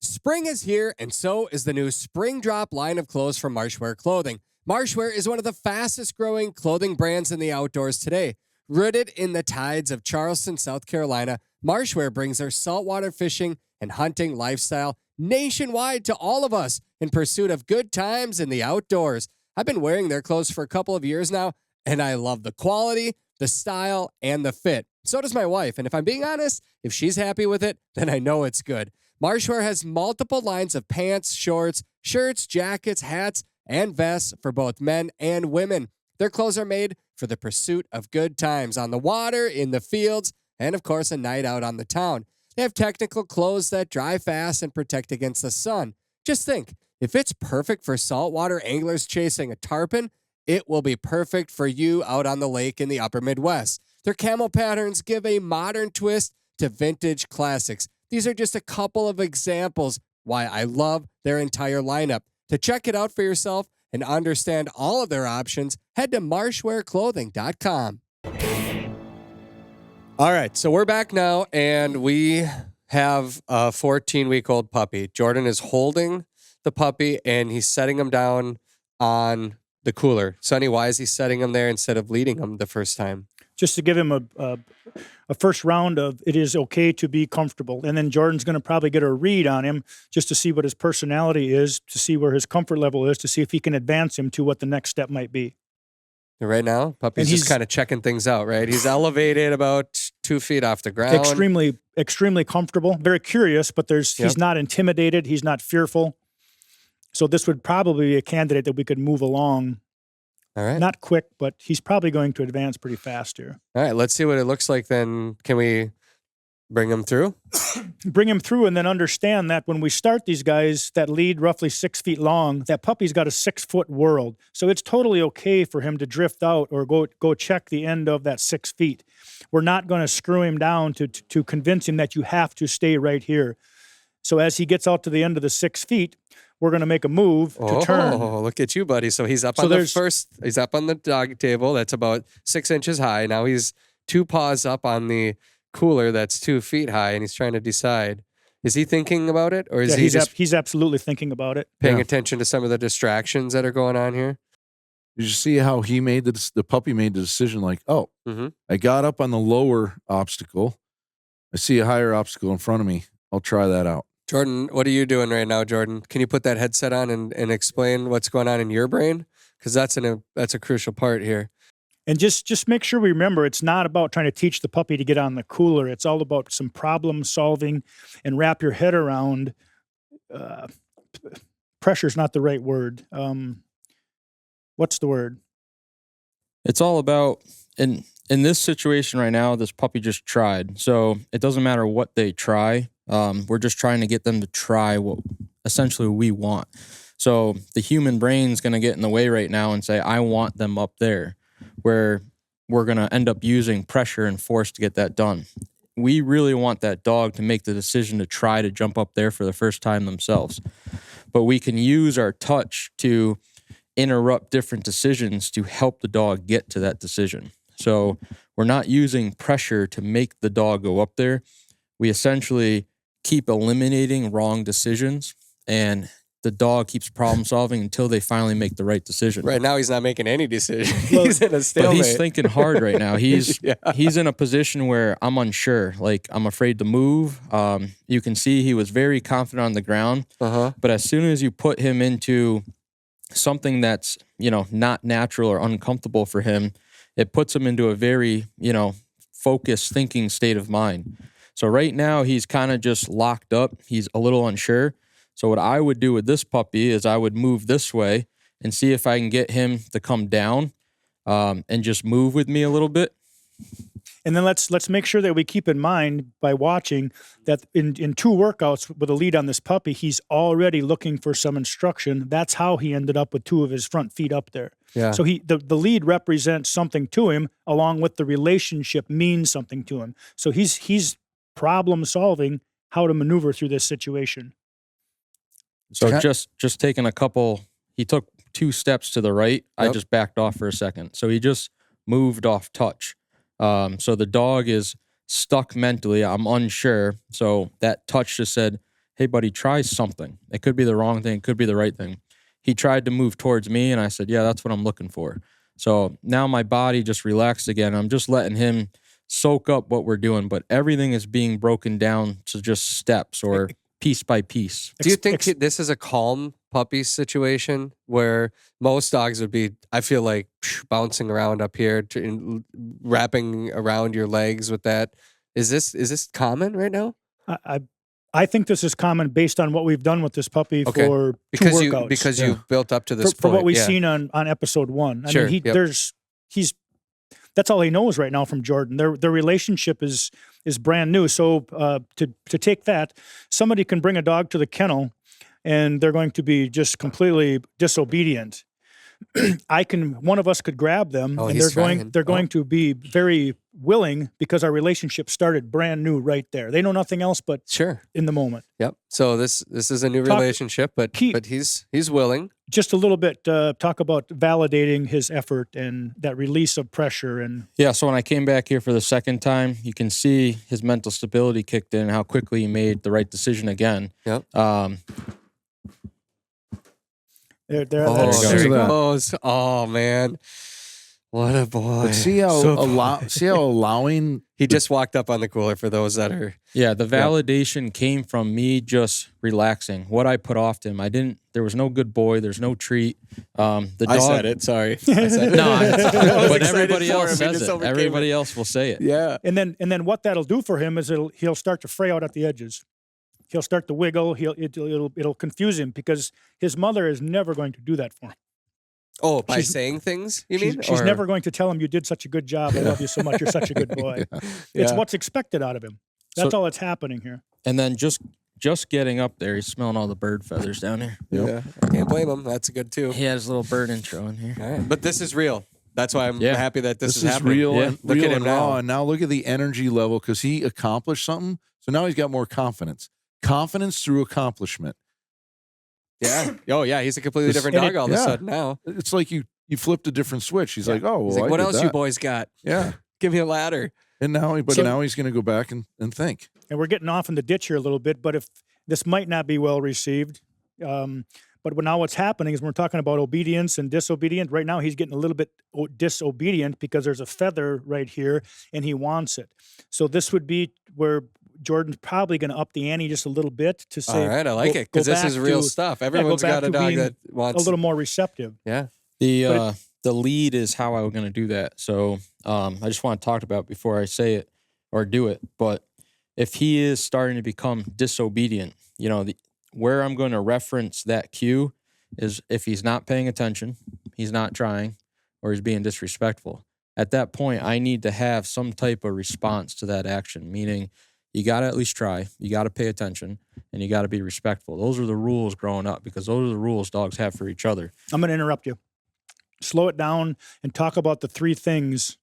Spring is here, and so is the new Spring Drop line of clothes from Marshwear Clothing. Marshwear is one of the fastest-growing clothing brands in the outdoors today. Rooted in the tides of Charleston, South Carolina, Marshwear brings their saltwater fishing and hunting lifestyle nationwide to all of us in pursuit of good times in the outdoors. I've been wearing their clothes for a couple of years now, and I love the quality, the style, and the fit. So does my wife, and if I'm being honest, if she's happy with it, then I know it's good. Marshwear has multiple lines of pants, shorts, shirts, jackets, hats, and vests for both men and women. Their clothes are made for the pursuit of good times on the water, in the fields, and of course, a night out on the town. They have technical clothes that dry fast and protect against the sun. Just think, if it's perfect for saltwater anglers chasing a tarpon, it will be perfect for you out on the lake in the upper Midwest. Their camo patterns give a modern twist to vintage classics. These are just a couple of examples why I love their entire lineup. To check it out for yourself and understand all of their options, head to marshwearclothing.com. All right, so we're back now, and we have a 14-week-old puppy. Jordan is holding the puppy, and he's setting him down on the cooler. Sonny, why is he setting him there instead of leading him the first time? Just to give him a first round of it is okay to be comfortable. And then Jordan's going to probably get a read on him just to see what his personality is, to see where his comfort level is, to see if he can advance him to what the next step might be. Right now, puppy's just kind of checking things out, right? He's elevated about 2 feet off the ground. Extremely comfortable, very curious, but he's not intimidated. He's not fearful. So this would probably be a candidate that we could move along. All right. Not quick, but he's probably going to advance pretty fast here. All right, let's see what it looks like then. Can we bring him through? Bring him through, and then understand that when we start these guys that lead roughly 6 feet long, that puppy's got a 6-foot world. So it's totally okay for him to drift out or go check the end of that 6 feet. We're not going to screw him down to convince him that you have to stay right here. So as he gets out to the end of the 6 feet, we're going to make a move to turn. Oh, look at you, buddy. So he's up on he's up on the dog table. That's about 6 inches high. Now he's 2 paws up on the cooler that's 2 feet high, and he's trying to decide. Is he thinking about it, or is he's absolutely thinking about it. Paying attention to some of the distractions that are going on here? Did you see how he made the puppy made the decision like, I got up on the lower obstacle. I see a higher obstacle in front of me. I'll try that out. Jordan, what are you doing right now, Jordan? Can you put that headset on and explain what's going on in your brain? Because that's a crucial part here. And just make sure we remember, it's not about trying to teach the puppy to get on the cooler. It's all about some problem solving and wrap your head around. Pressure's not the right word. What's the word? It's all about, in this situation right now, this puppy just tried. So it doesn't matter what they try. We're just trying to get them to try what essentially we want. So the human brain's going to get in the way right now and say, I want them up there, where we're going to end up using pressure and force to get that done. We really want that dog to make the decision to try to jump up there for the first time themselves. But we can use our touch to interrupt different decisions to help the dog get to that decision. So we're not using pressure to make the dog go up there. We essentially keep eliminating wrong decisions, and the dog keeps problem solving until they finally make the right decision. Right now, he's not making any decision. He's in a stalemate. But he's thinking hard right now. He's he's in a position where I'm unsure. Like, I'm afraid to move. You can see he was very confident on the ground. But as soon as you put him into something that's, not natural or uncomfortable for him, it puts him into a very, focused thinking state of mind. So right now he's kind of just locked up. He's a little unsure. So what I would do with this puppy is I would move this way and see if I can get him to come down and just move with me a little bit. And then let's make sure that we keep in mind by watching that in 2 workouts with a lead on this puppy, he's already looking for some instruction. That's how he ended up with 2 of his front feet up there. Yeah. So the lead represents something to him, along with the relationship means something to him. So he's problem solving how to maneuver through this situation. So just taking he took 2 steps to the right. I just backed off for a second. So he just moved off touch. So the dog is stuck mentally. I'm unsure. So that touch just said, hey, buddy, try something. It could be the wrong thing. It could be the right thing. He tried to move towards me, and I said, yeah, that's what I'm looking for. So now my body just relaxed again. I'm just letting him soak up what we're doing, but everything is being broken down to just steps or piece by piece. Do you think this is a calm puppy situation where most dogs would be, I feel like, bouncing around up here, wrapping around your legs with that? Is this common right now? I think this is common based on what we've done with this puppy for 2 workouts. Because you've built up to this point. For what we've seen on episode 1. I mean, that's all he knows right now from Jordan. Their relationship is brand new. So to take that, somebody can bring a dog to the kennel and they're going to be just completely disobedient. One of us could grab them, and they're going to be very willing because our relationship started brand new right there. They know nothing else but in the moment. Yep. So this is a new relationship, but he's willing. Just a little bit talk about validating his effort and that release of pressure. And so when I came back here for the second time, you can see his mental stability kicked in, how quickly he made the right decision again. Yep. There he goes. Oh man, what a boy! But see how allowing he just walked up on the cooler for those that are. Yeah, the validation came from me just relaxing. What I put off to him, there was no good boy. There's no treat. The dog. I said it. Sorry. I said it. No, but everybody else says it. Everybody else will say it. Yeah. And then what that'll do for him is he'll start to fray out at the edges. He'll start to wiggle. It'll confuse him because his mother is never going to do that for him. Oh, by saying things, you mean? She's never going to tell him, you did such a good job. I love you so much. You're such a good boy. It's what's expected out of him. That's all that's happening here. And then just getting up there, he's smelling all the bird feathers down here. Yeah. I can't blame him. That's good too. He has a little bird intro in here. All right. But this is real. That's why I'm happy that this is happening. Real, and look real at him raw. now. And now look at the energy level because he accomplished something. So now he's got more confidence. Confidence through accomplishment. Yeah. Oh, yeah. He's a completely different dog all of a sudden now. It's like you flipped a different switch. He's like, oh, well, he's like, what else you boys got? Yeah. Give me a ladder. And now he's going to go back and think. And we're getting off in the ditch here a little bit, but if this might not be well received, but now what's happening is we're talking about obedience and disobedient. Right now, he's getting a little bit disobedient because there's a feather right here, and he wants it. So this would be where Jordan's probably going to up the ante just a little bit to say, all right, I like it because this is real stuff. Everyone's got a dog that wants a little more receptive. Yeah. The lead is how I was going to do that. So I just want to talk about it before I say it or do it. But if he is starting to become disobedient, where I'm going to reference that cue is if he's not paying attention, he's not trying, or he's being disrespectful. At that point, I need to have some type of response to that action, meaning you got to at least try, you got to pay attention, and you got to be respectful. Those are the rules growing up because those are the rules dogs have for each other. I'm going to interrupt you. Slow it down and talk about the 3 things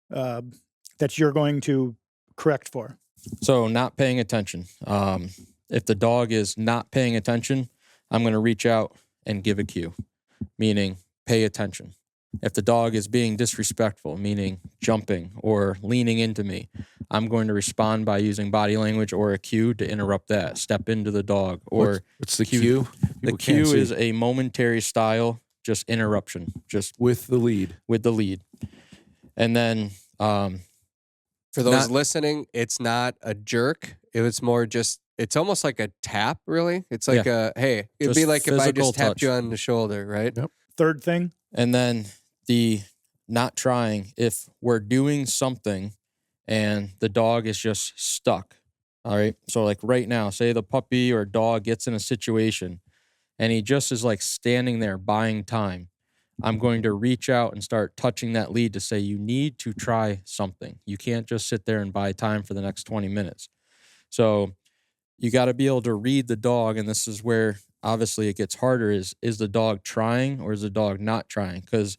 that you're going to correct for. So not paying attention. If the dog is not paying attention, I'm going to reach out and give a cue. meaning pay attention. If the dog is being disrespectful, meaning jumping or leaning into me, I'm going to respond by using body language or a cue to interrupt that. Step into the dog. Or what's the cue? The cue is a momentary style, just interruption, just with the lead. And then for those listening, it's not a jerk. It was more just, it's almost like a tap, really. It's like hey, it'd be like if I just tapped you on the shoulder, right? Yep. Third thing. And then the not trying, if we're doing something and the dog is just stuck. All right. So like right now, say the puppy or dog gets in a situation and he just is like standing there buying time. I'm going to reach out and start touching that lead to say, you need to try something. You can't just sit there and buy time for the next 20 minutes. So you got to be able to read the dog. And this is where obviously it gets harder is the dog trying or is the dog not trying? Because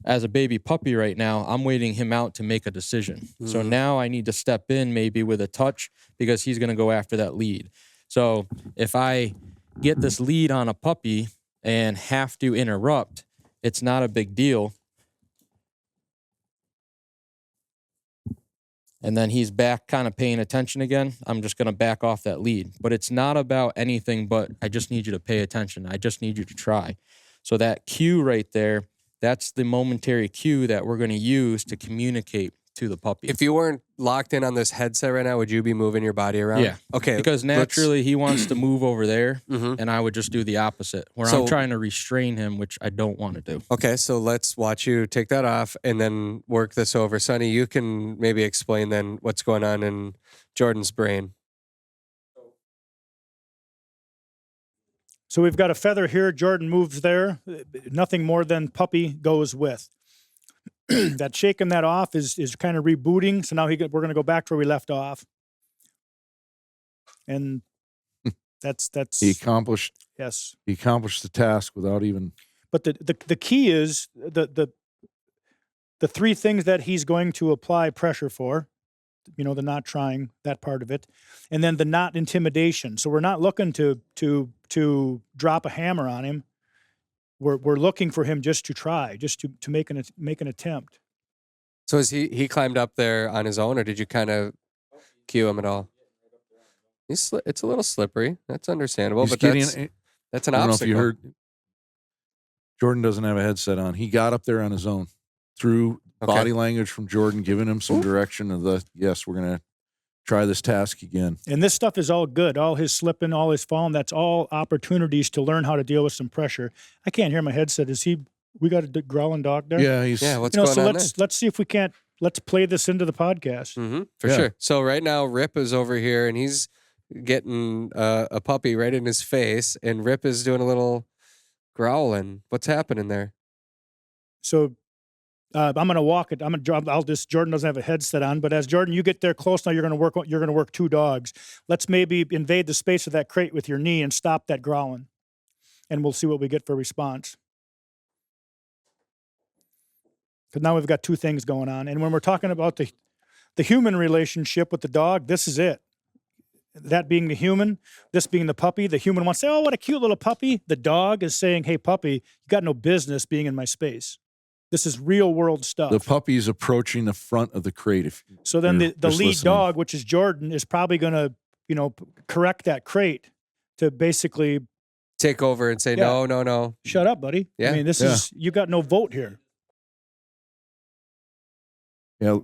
as a baby puppy right now, I'm waiting him out to make a decision. So now I need to step in maybe with a touch because he's going to go after that lead. So if I get this lead on a puppy and have to interrupt, it's not a big deal. And then he's back kind of paying attention again. I'm just going to back off that lead. But it's not about anything but I just need you to pay attention. I just need you to try. So that cue right there, that's the momentary cue that we're going to use to communicate to the puppy. If you weren't locked in on this headset right now, would you be moving your body around? Yeah. Okay. Because naturally he wants to move over there, and I would just do the opposite, where I'm trying to restrain him, which I don't want to do. Okay, so let's watch you take that off and then work this over. Sonny, you can maybe explain then what's going on in Jordan's brain. So we've got a feather here. Jordan moves there. Nothing more than puppy goes with. That shaking that off is kind of rebooting. So now we're going to go back to where we left off. And that's he accomplished. Yes, he accomplished the task without even. But the key is the three things that he's going to apply pressure for. You know, the not trying, that part of it, and then the not intimidation. So we're not looking to drop a hammer on him. We're looking for him just to try, just to make an attempt. So is he climbed up there on his own, or did you kind of cue him at all? It's a little slippery. That's understandable, but that's an obstacle. I don't know if you heard. Jordan doesn't have a headset on. He got up there on his own through body language from Jordan, giving him some direction of yes, we're going to try this task again. And this stuff is all good. All his slipping, all his falling, that's all opportunities to learn how to deal with some pressure. I can't hear my headset. We got a growling dog there? Yeah, what's going on there? Let's see if we can't, let's play this into the podcast. For sure. So right now, Rip is over here, and he's getting a puppy right in his face, and Rip is doing a little growling. What's happening there? So I'm going to walk it. Jordan doesn't have a headset on, but as Jordan, you get there close now, you're going to work two dogs. Let's maybe invade the space of that crate with your knee and stop that growling. And we'll see what we get for response. Because now we've got two things going on. And when we're talking about the human relationship with the dog, this is it. That being the human, this being the puppy. The human wants to say, oh, what a cute little puppy. The dog is saying, hey, puppy, you got no business being in my space. This is real world stuff. The puppy's approaching the front of the crate. So then the lead dog, which is Jordan, is probably going to, correct that crate to basically take over and say, no. Shut up, buddy. Yeah. I mean, this is, you got no vote here. Yeah.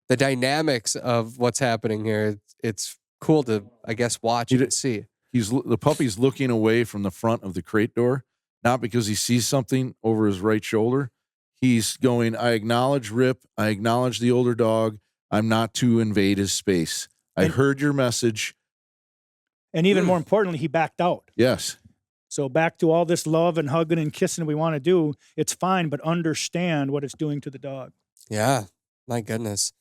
The dynamics of what's happening here, it's cool to, I guess, watch and see. The puppy's looking away from the front of the crate door, not because he sees something over his right shoulder. He's going, I acknowledge Rip. I acknowledge the older dog. I'm not to invade his space. I heard your message. And even more importantly, he backed out. Yes. So back to all this love and hugging and kissing we want to do, it's fine, but understand what it's doing to the dog. Yeah. My goodness.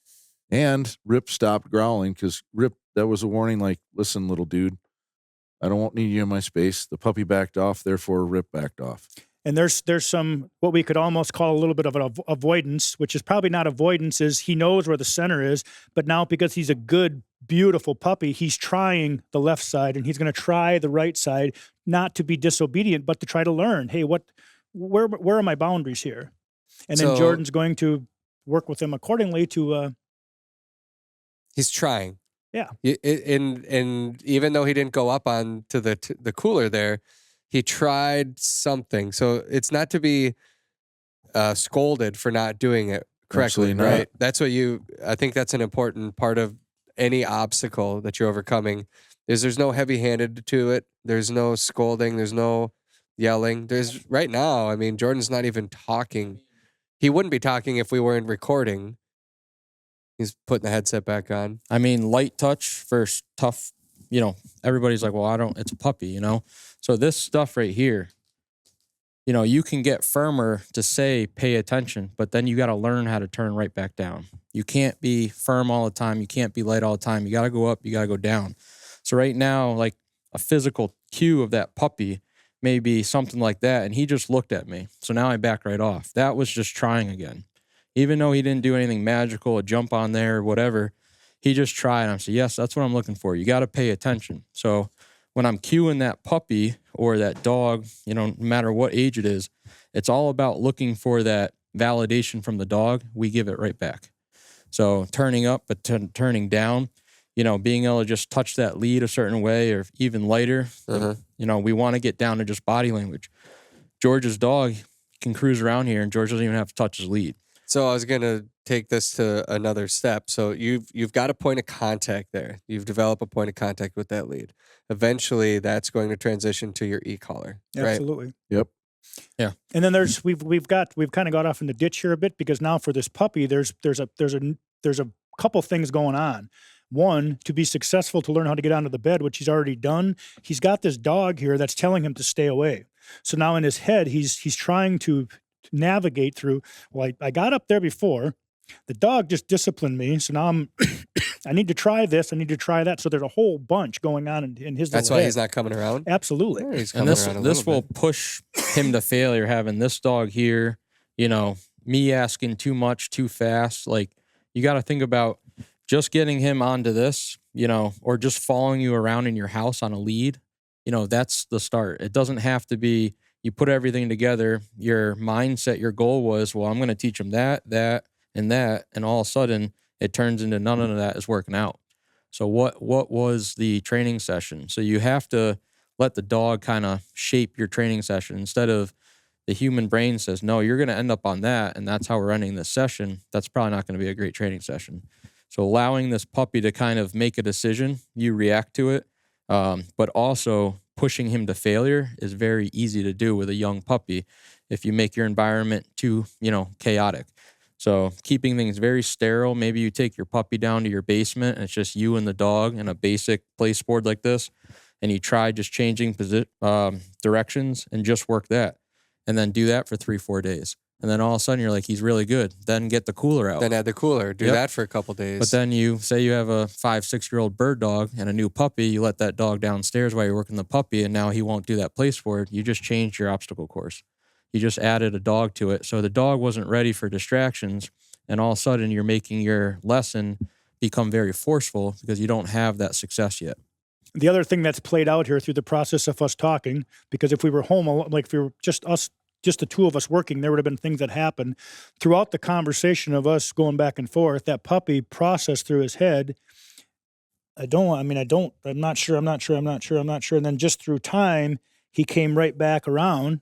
And Rip stopped growling because Rip, that was a warning like, listen, little dude, I don't need you in my space. The puppy backed off, therefore Rip backed off. And there's some, what we could almost call a little bit of an avoidance, which is probably not avoidance, is he knows where the center is, but now because he's a good, beautiful puppy, he's trying the left side and he's going to try the right side, not to be disobedient, but to try to learn, hey, what where are my boundaries here? And then So- Jordan's going to work with him accordingly to, He's trying. Yeah. And even though he didn't go up on to the cooler there, he tried something. So it's not to be scolded for not doing it correctly, Absolutely not. right? That's what I think that's an important part of any obstacle that you're overcoming is there's no heavy-handed to it. There's no scolding. There's no yelling. There's right now, I mean, Jordan's not even talking. He wouldn't be talking if we weren't recording. He's putting the headset back on. I mean, light touch versus tough, everybody's like, well, it's a puppy, So this stuff right here, you can get firmer to say, pay attention, but then you got to learn how to turn right back down. You can't be firm all the time. You can't be light all the time. You got to go up. You got to go down. So right now, like a physical cue of that puppy may be something like that. And he just looked at me. So now I back right off. That was just trying again. Even though he didn't do anything magical, a jump on there or whatever, he just tried. I'm saying, yes, that's what I'm looking for. You got to pay attention. So when I'm cueing that puppy or that dog, no matter what age it is, it's all about looking for that validation from the dog. We give it right back. So turning up, but turning down, being able to just touch that lead a certain way or even lighter, we want to get down to just body language. George's dog can cruise around here and George doesn't even have to touch his lead. So I was going to take this to another step. So you've got a point of contact there. You've developed a point of contact with that lead. Eventually, that's going to transition to your e-collar, right? absolutely. Yep. Yeah. And then we've kind of got off in the ditch here a bit because now for this puppy, there's a couple things going on. One, to be successful to learn how to get onto the bed, which he's already done. He's got this dog here that's telling him to stay away. So now in his head, he's trying to navigate through. Well, I got up there before. The dog just disciplined me, so now I need to try this. I need to try that. So there's a whole bunch going on in his. That's little why head. he's not coming around. Absolutely. Yeah, he's And coming around a this little will bit. push him to failure, having this dog here, me asking too much, too fast. Like, you got to think about just getting him onto this, or just following you around in your house on a lead. That's the start. It doesn't have to be, you put everything together, your mindset, your goal was, well, I'm going to teach him that, and that. And all of a sudden it turns into none of that is working out. So what was the training session? So you have to let the dog kind of shape your training session instead of the human brain says, no, you're going to end up on that. And that's how we're ending this session. That's probably not going to be a great training session. So allowing this puppy to kind of make a decision, you react to it, but also pushing him to failure is very easy to do with a young puppy if you make your environment too, chaotic. So keeping things very sterile, maybe you take your puppy down to your basement and it's just you and the dog in a basic place board like this, and you try just changing directions and just work that. And then do that for 3-4 days. And then all of a sudden you're like, he's really good. Then get the cooler out. Then add the cooler. Do that for a couple days. But then you say you have a 5-6-year-old bird dog and a new puppy. You let that dog downstairs while you're working the puppy, and now he won't do that place board. You just changed your obstacle course. You just added a dog to it. So the dog wasn't ready for distractions, and all of a sudden you're making your lesson become very forceful because you don't have that success yet. The other thing that's played out here through the process of us talking, because if we were home, like if we were just the two of us working, there would have been things that happened throughout the conversation of us going back and forth. That puppy processed through his head. I'm not sure. And then just through time, he came right back around,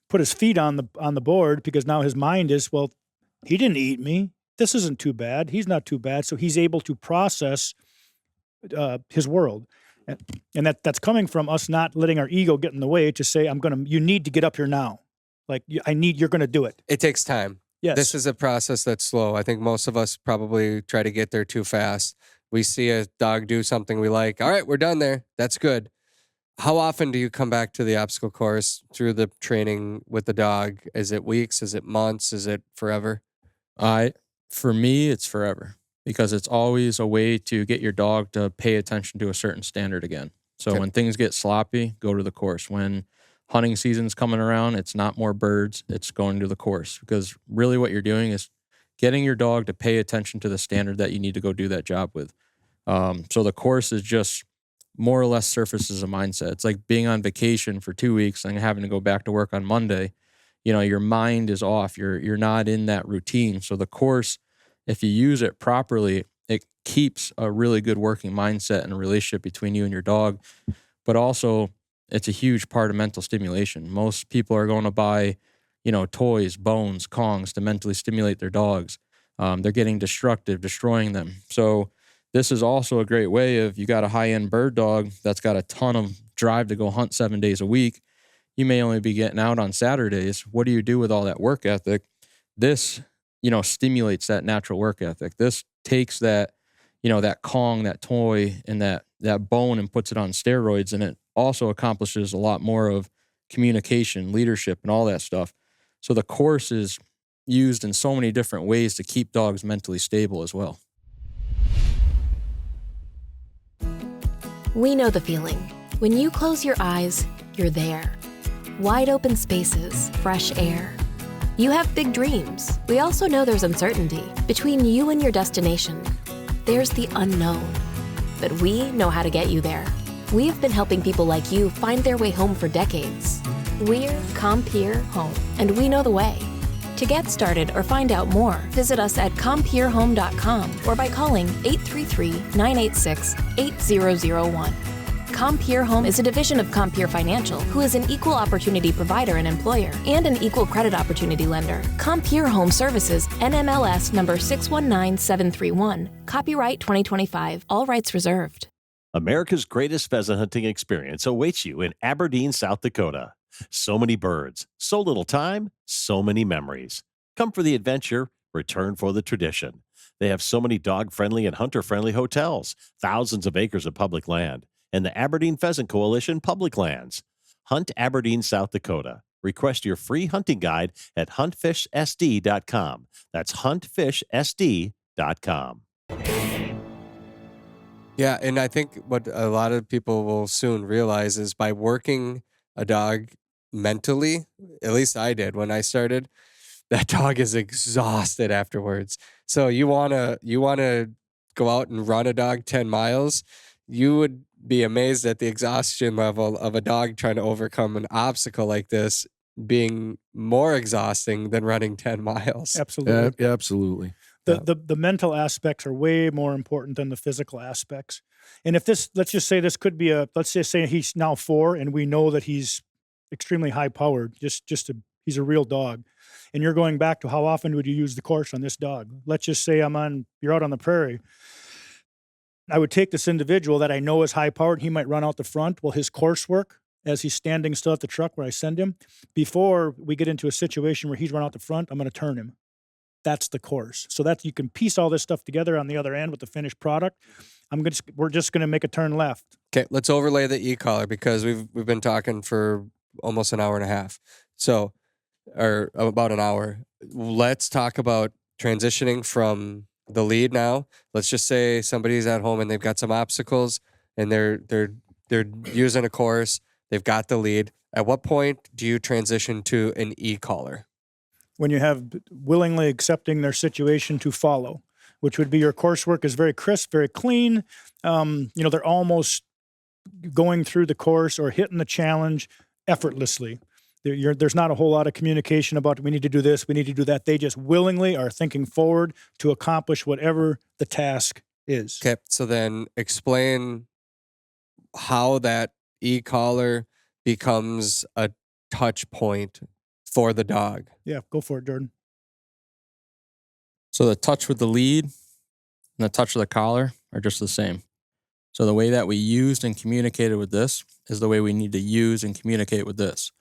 put his feet on the board, because now his mind is, well, he didn't eat me. This isn't too bad. He's not too bad. So he's able to process his world. And that's coming from us not letting our ego get in the way to say, you need to get up here now. Like, you're going to do it. it takes time. Yes. This is a process that's slow. I think most of us probably try to get there too fast. We see a dog do something we like. All right, we're done there. That's good. How often do you come back to the obstacle course through the training with the dog? Is it weeks? Is it months? Is it forever? For me, it's forever, because it's always a way to get your dog to pay attention to a certain standard again. So when things get sloppy, go to the course. When hunting season's coming around, it's not more birds, it's going to the course, because really what you're doing is getting your dog to pay attention to the standard that you need to go do that job with. So the course is just more or less surfaces a mindset. It's like being on vacation for 2 weeks and having to go back to work on Monday. your mind is off. You're not in that routine. So the course, if you use it properly, it keeps a really good working mindset and a relationship between you and your dog. But also, it's a huge part of mental stimulation. Most people are going to buy, toys, bones, Kongs to mentally stimulate their dogs. They're getting destructive, destroying them. So this is also a great way of, you got a high-end bird dog that's got a ton of drive to go hunt 7 days a week. You may only be getting out on Saturdays. What do you do with all that work ethic? This, stimulates that natural work ethic. This takes that, that Kong, that toy, and that bone and puts it on steroids. And it also accomplishes a lot more of communication, leadership, and all that stuff. So the course is used in so many different ways to keep dogs mentally stable as well. We know the feeling. When you close your eyes, you're there. Wide open spaces, fresh air. You have big dreams. We also know there's uncertainty. Between you and your destination, there's the unknown. But we know how to get you there. We've been helping people like you find their way home for decades. We're Compeer Home, and we know the way. To get started or find out more, visit us at compeerhome.com or by calling 833-986-8001. Compeer Home is a division of Compeer Financial, who is an equal opportunity provider and employer and an equal credit opportunity lender. Compeer Home Services, NMLS number 619731. Copyright 2025. All rights reserved. America's greatest pheasant hunting experience awaits you in Aberdeen, South Dakota. So many birds, so little time, so many memories. Come for the adventure, return for the tradition. They have so many dog-friendly and hunter-friendly hotels, thousands of acres of public land, and the Aberdeen Pheasant Coalition public lands. Hunt Aberdeen, South Dakota. Request your free hunting guide at huntfishsd.com. That's huntfishsd.com. Yeah, and I think what a lot of people will soon realize is by working a dog mentally, at least I did when I started, that dog is exhausted afterwards. So you wanna go out and run a dog 10 miles, you would be amazed at the exhaustion level of a dog trying to overcome an obstacle like this being more exhausting than running 10 miles. Absolutely. Absolutely. The mental aspects are way more important than the physical aspects. And if this, let's just say this could be let's just say he's now 4 and we know that he's extremely high powered, he's a real dog. And you're going back to how often would you use the course on this dog? Let's just say you're out on the prairie. I would take this individual that I know is high powered. He might run out the front. Well, his coursework as he's standing still at the truck where I send him, before we get into a situation where he's run out the front, I'm going to turn him. That's the course. So that you can piece all this stuff together on the other end with the finished product. We're just going to make a turn left. Okay, let's overlay the e-collar because we've been talking for almost an hour and a half. So, or about an hour. Let's talk about transitioning from the lead now. Let's just say somebody's at home and they've got some obstacles and they're using a course. They've got the lead. At what point do you transition to an e-collar? When you have willingly accepting their situation to follow, which would be your coursework is very crisp, very clean. They're almost going through the course or hitting the challenge effortlessly. There's not a whole lot of communication about we need to do this, we need to do that. They just willingly are thinking forward to accomplish whatever the task is. Okay, so then explain how that e-collar becomes a touch point for the dog. Yeah, go for it, Jordan. So the touch with the lead and the touch of the collar are just the same. So the way that we used and communicated with this is the way we need to use and communicate with this.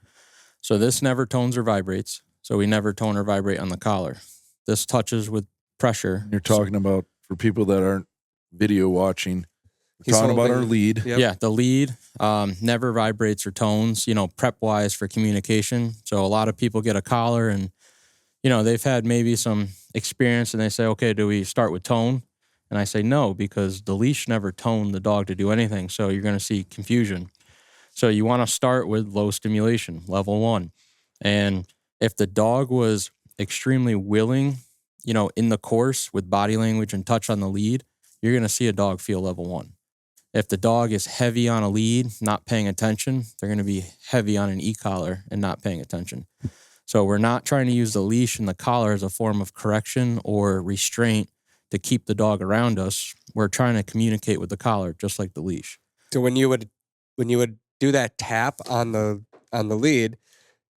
So this never tones or vibrates. So we never tone or vibrate on the collar. This touches with pressure. You're talking about, for people that aren't video watching, we're talking about our lead. Yep. Yeah, the lead never vibrates or tones, prep-wise for communication. So a lot of people get a collar and, they've had maybe some experience and they say, okay, do we start with tone? And I say no, because the leash never toned the dog to do anything. So you're going to see confusion. So you want to start with low stimulation, level 1. And if the dog was extremely willing, in the course with body language and touch on the lead, you're going to see a dog feel level 1. If the dog is heavy on a lead, not paying attention, they're going to be heavy on an e-collar and not paying attention. So we're not trying to use the leash and the collar as a form of correction or restraint to keep the dog around us. We're trying to communicate with the collar, just like the leash. So when you would do that tap on the lead,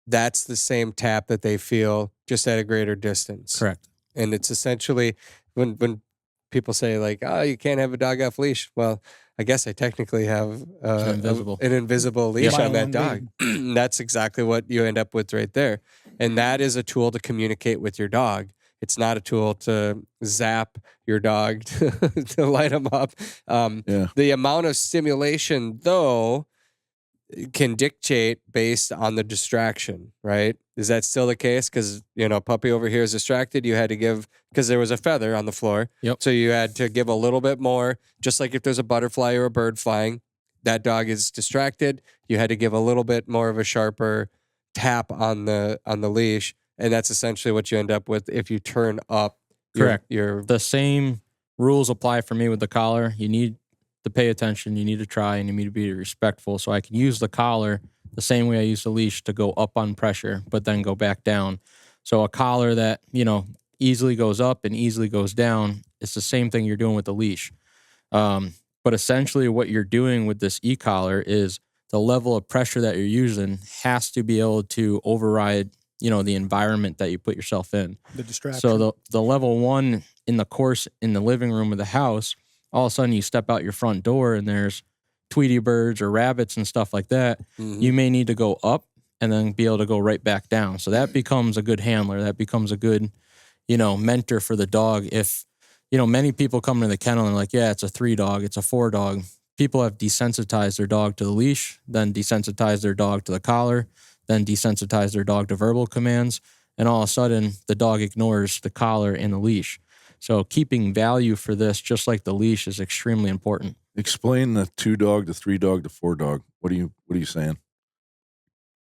that's the same tap that they feel just at a greater distance. Correct. And it's essentially when people say like, oh, you can't have a dog off leash. Well, I guess I technically have an invisible leash on that dog. That's exactly what you end up with right there. And that is a tool to communicate with your dog. It's not a tool to zap your dog to light them up. The amount of stimulation, though, can dictate based on the distraction, right? Is that still the case? Because, puppy over here is distracted. You had to give, because there was a feather on the floor. Yep. So you had to give a little bit more, just like if there's a butterfly or a bird flying, that dog is distracted. You had to give a little bit more of a sharper tap on the leash. And that's essentially what you end up with if you turn up. Correct. Your The same rules apply for me with the collar. You need to pay attention, you need to try, and you need to be respectful. So I can use the collar the same way I use the leash to go up on pressure, but then go back down. So a collar that, easily goes up and easily goes down, it's the same thing you're doing with the leash. But essentially what you're doing with this e-collar is the level of pressure that you're using has to be able to override, the environment that you put yourself in. The distraction. So the level 1 in the course in the living room of the house, all of a sudden you step out your front door and there's Tweety birds or rabbits and stuff like that. Mm-hmm. You may need to go up and then be able to go right back down. So that becomes a good handler. That becomes a good, mentor for the dog. If, many people come to the kennel and like, yeah, it's a 3 dog, it's a 4 dog. People have desensitized their dog to the leash, then desensitized their dog to the collar, then desensitized their dog to verbal commands. And all of a sudden the dog ignores the collar and the leash. So keeping value for this, just like the leash, is extremely important. Explain the 2 dog, the 3 dog, the 4 dog. What are you saying?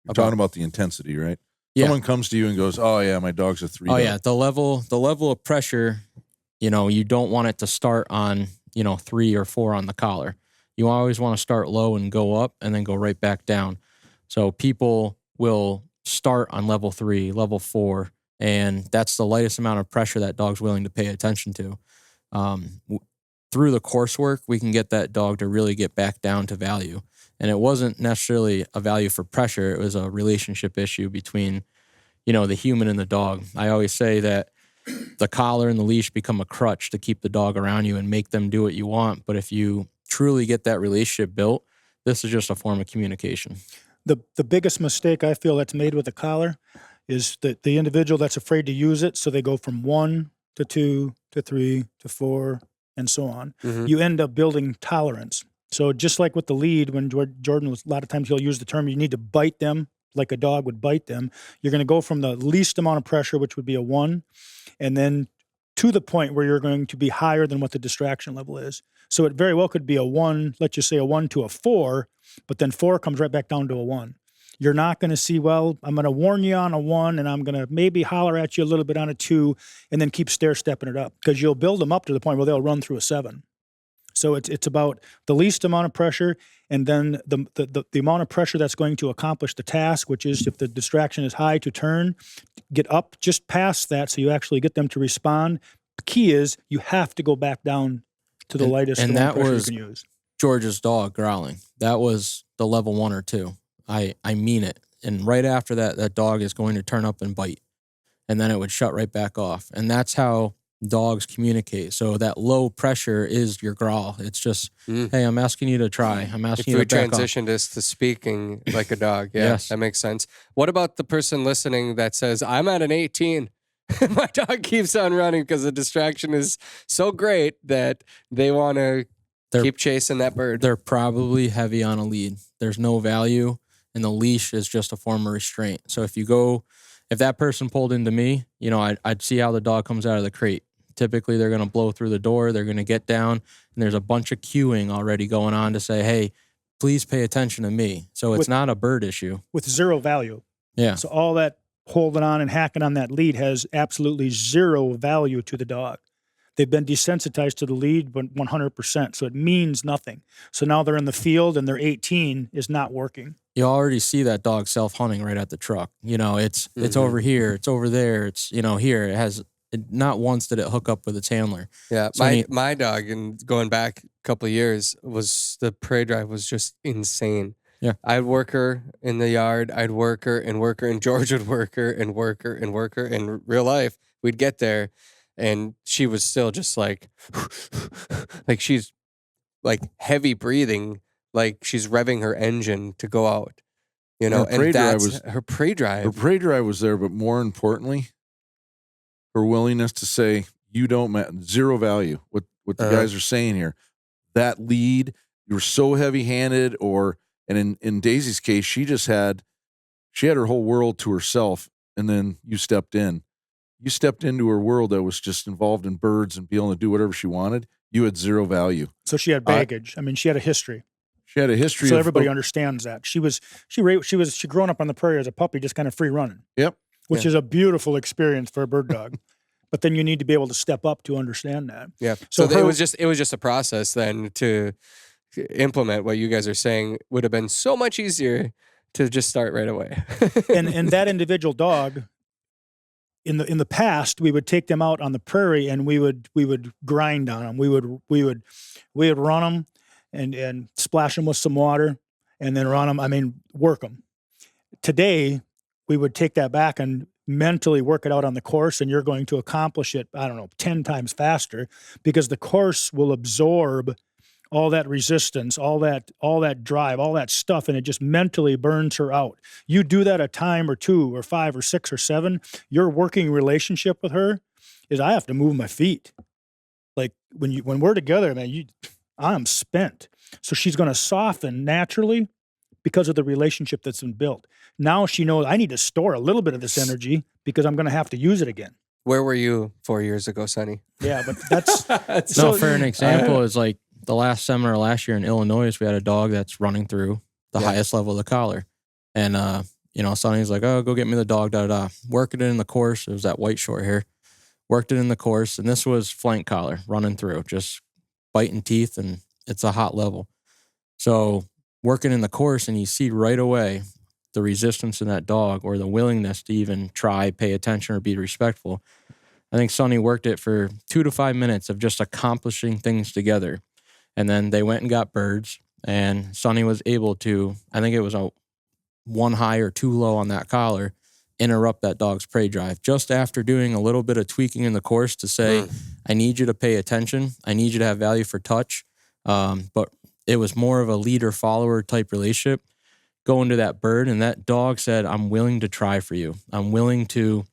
You're talking about the intensity, right? Yeah. Someone comes to you and goes, "Oh yeah, my dog's a 3 dog." Oh yeah, the level of pressure, you don't want it to start on, 3 or 4 on the collar. You always want to start low and go up and then go right back down. So people will start on level 3, level 4, and that's the lightest amount of pressure that dog's willing to pay attention to. Through the coursework, we can get that dog to really get back down to value. And it wasn't necessarily a value for pressure. It was a relationship issue between, the human and the dog. I always say that the collar and the leash become a crutch to keep the dog around you and make them do what you want. But if you truly get that relationship built, this is just a form of communication. The biggest mistake I feel that's made with the collar is that the individual that's afraid to use it, so they go from 1 to 2 to 3 to 4 and so on. Mm-hmm. You end up building tolerance. So just like with the lead, when Jordan was, a lot of times he'll use the term, you need to bite them like a dog would bite them. You're going to go from the least amount of pressure, which would be a 1, and then to the point where you're going to be higher than what the distraction level is. So it very well could be a 1, let's just say a 1 to a 4, but then 4 comes right back down to a 1. You're not going to see, well, I'm going to warn you on a 1, and I'm going to maybe holler at you a little bit on a 2, and then keep stair-stepping it up, because you'll build them up to the point where they'll run through a 7. So it's about the least amount of pressure, and then the amount of pressure that's going to accomplish the task, which is if the distraction is high to turn, get up just past that so you actually get them to respond. The key is you have to go back down to the lightest amount of pressure you can use. George's dog growling. That was the level 1 or 2. I mean it. And right after that, that dog is going to turn up and bite. And then it would shut right back off. And that's how dogs communicate. So that low pressure is your growl. It's just, hey, I'm asking you to try. I'm asking you to back transition this to speaking like a dog. Yeah, yes. That makes sense. What about the person listening that says, I'm at an 18. My dog keeps on running because the distraction is so great that they want to keep chasing that bird. They're probably heavy on a lead. There's no value, and the leash is just a form of restraint. So if that person pulled into me, I'd see how the dog comes out of the crate. Typically, they're going to blow through the door. They're going to get down, and there's a bunch of cueing already going on to say, hey, please pay attention to me. So it's not a bird issue. With zero value. Yeah. So all that holding on and hacking on that lead has absolutely zero value to the dog. they've been desensitized to the lead 100%. So it means nothing. So now they're in the field and they're 18 is not working. You already see that dog self-hunting right at the truck. It's over here, it's over there, it's, here. Not once did it hook up with its handler. Yeah, So my dog, and going back a couple of years, the prey drive was just insane. Yeah. I'd work her in the yard, I'd work her, and George would work her and work her and work her. In real life, we'd get there, and she was still just like she's like heavy breathing, like she's revving her engine to go out. And that's her prey drive. Her prey drive was there, but more importantly, her willingness to say, you don't matter, zero value, what the guys are saying here. That lead, you were so heavy-handed, and in Daisy's case, she had her whole world to herself, and then you stepped in. You stepped into her world that was just involved in birds and being able to do whatever she wanted. You had zero value. So she had baggage. She had a history. She had a history. So everybody understands that. She grown up on the prairie as a puppy, just kind of free running. Yep. Which is a beautiful experience for a bird dog. But then you need to be able to step up to understand that. Yeah. So it was just a process then to implement what you guys are saying. Would have been so much easier to just start right away. and that individual dog, in the past, we would take them out on the prairie and we would grind on them. We would run them and splash them with some water and then run them. Work them. Today, we would take that back and mentally work it out on the course, and you're going to accomplish it, 10 times faster, because the course will absorb all that resistance, all that drive, all that stuff, and it just mentally burns her out. You do that a time or 2 or 5 or 6 or 7, your working relationship with her is, I have to move my feet. Like when we're together, man, I'm spent. So she's going to soften naturally because of the relationship that's been built. Now she knows I need to store a little bit of this energy because I'm going to have to use it again. Where were you 4 years ago, Sonny? Yeah, but that's... for an example, is like the last seminar last year in Illinois, we had a dog that's running through the highest level of the collar. And, Sonny's like, oh, go get me the dog, da-da-da. Worked it in the course. It was that white short hair. Worked it in the course, and this was flank collar, running through, just biting teeth, and it's a hot level. So working in the course, and you see right away the resistance in that dog, or the willingness to even try, pay attention, or be respectful. I think Sonny worked it for 2 to 5 minutes of just accomplishing things together. And then they went and got birds, and Sonny was able to, I think it was a 1 high or 2 low on that collar, interrupt that dog's prey drive just after doing a little bit of tweaking in the course to say, I need you to pay attention. I need you to have value for touch. But it was more of a leader-follower type relationship going to that bird, and that dog said, I'm willing to try for you. I'm willing to,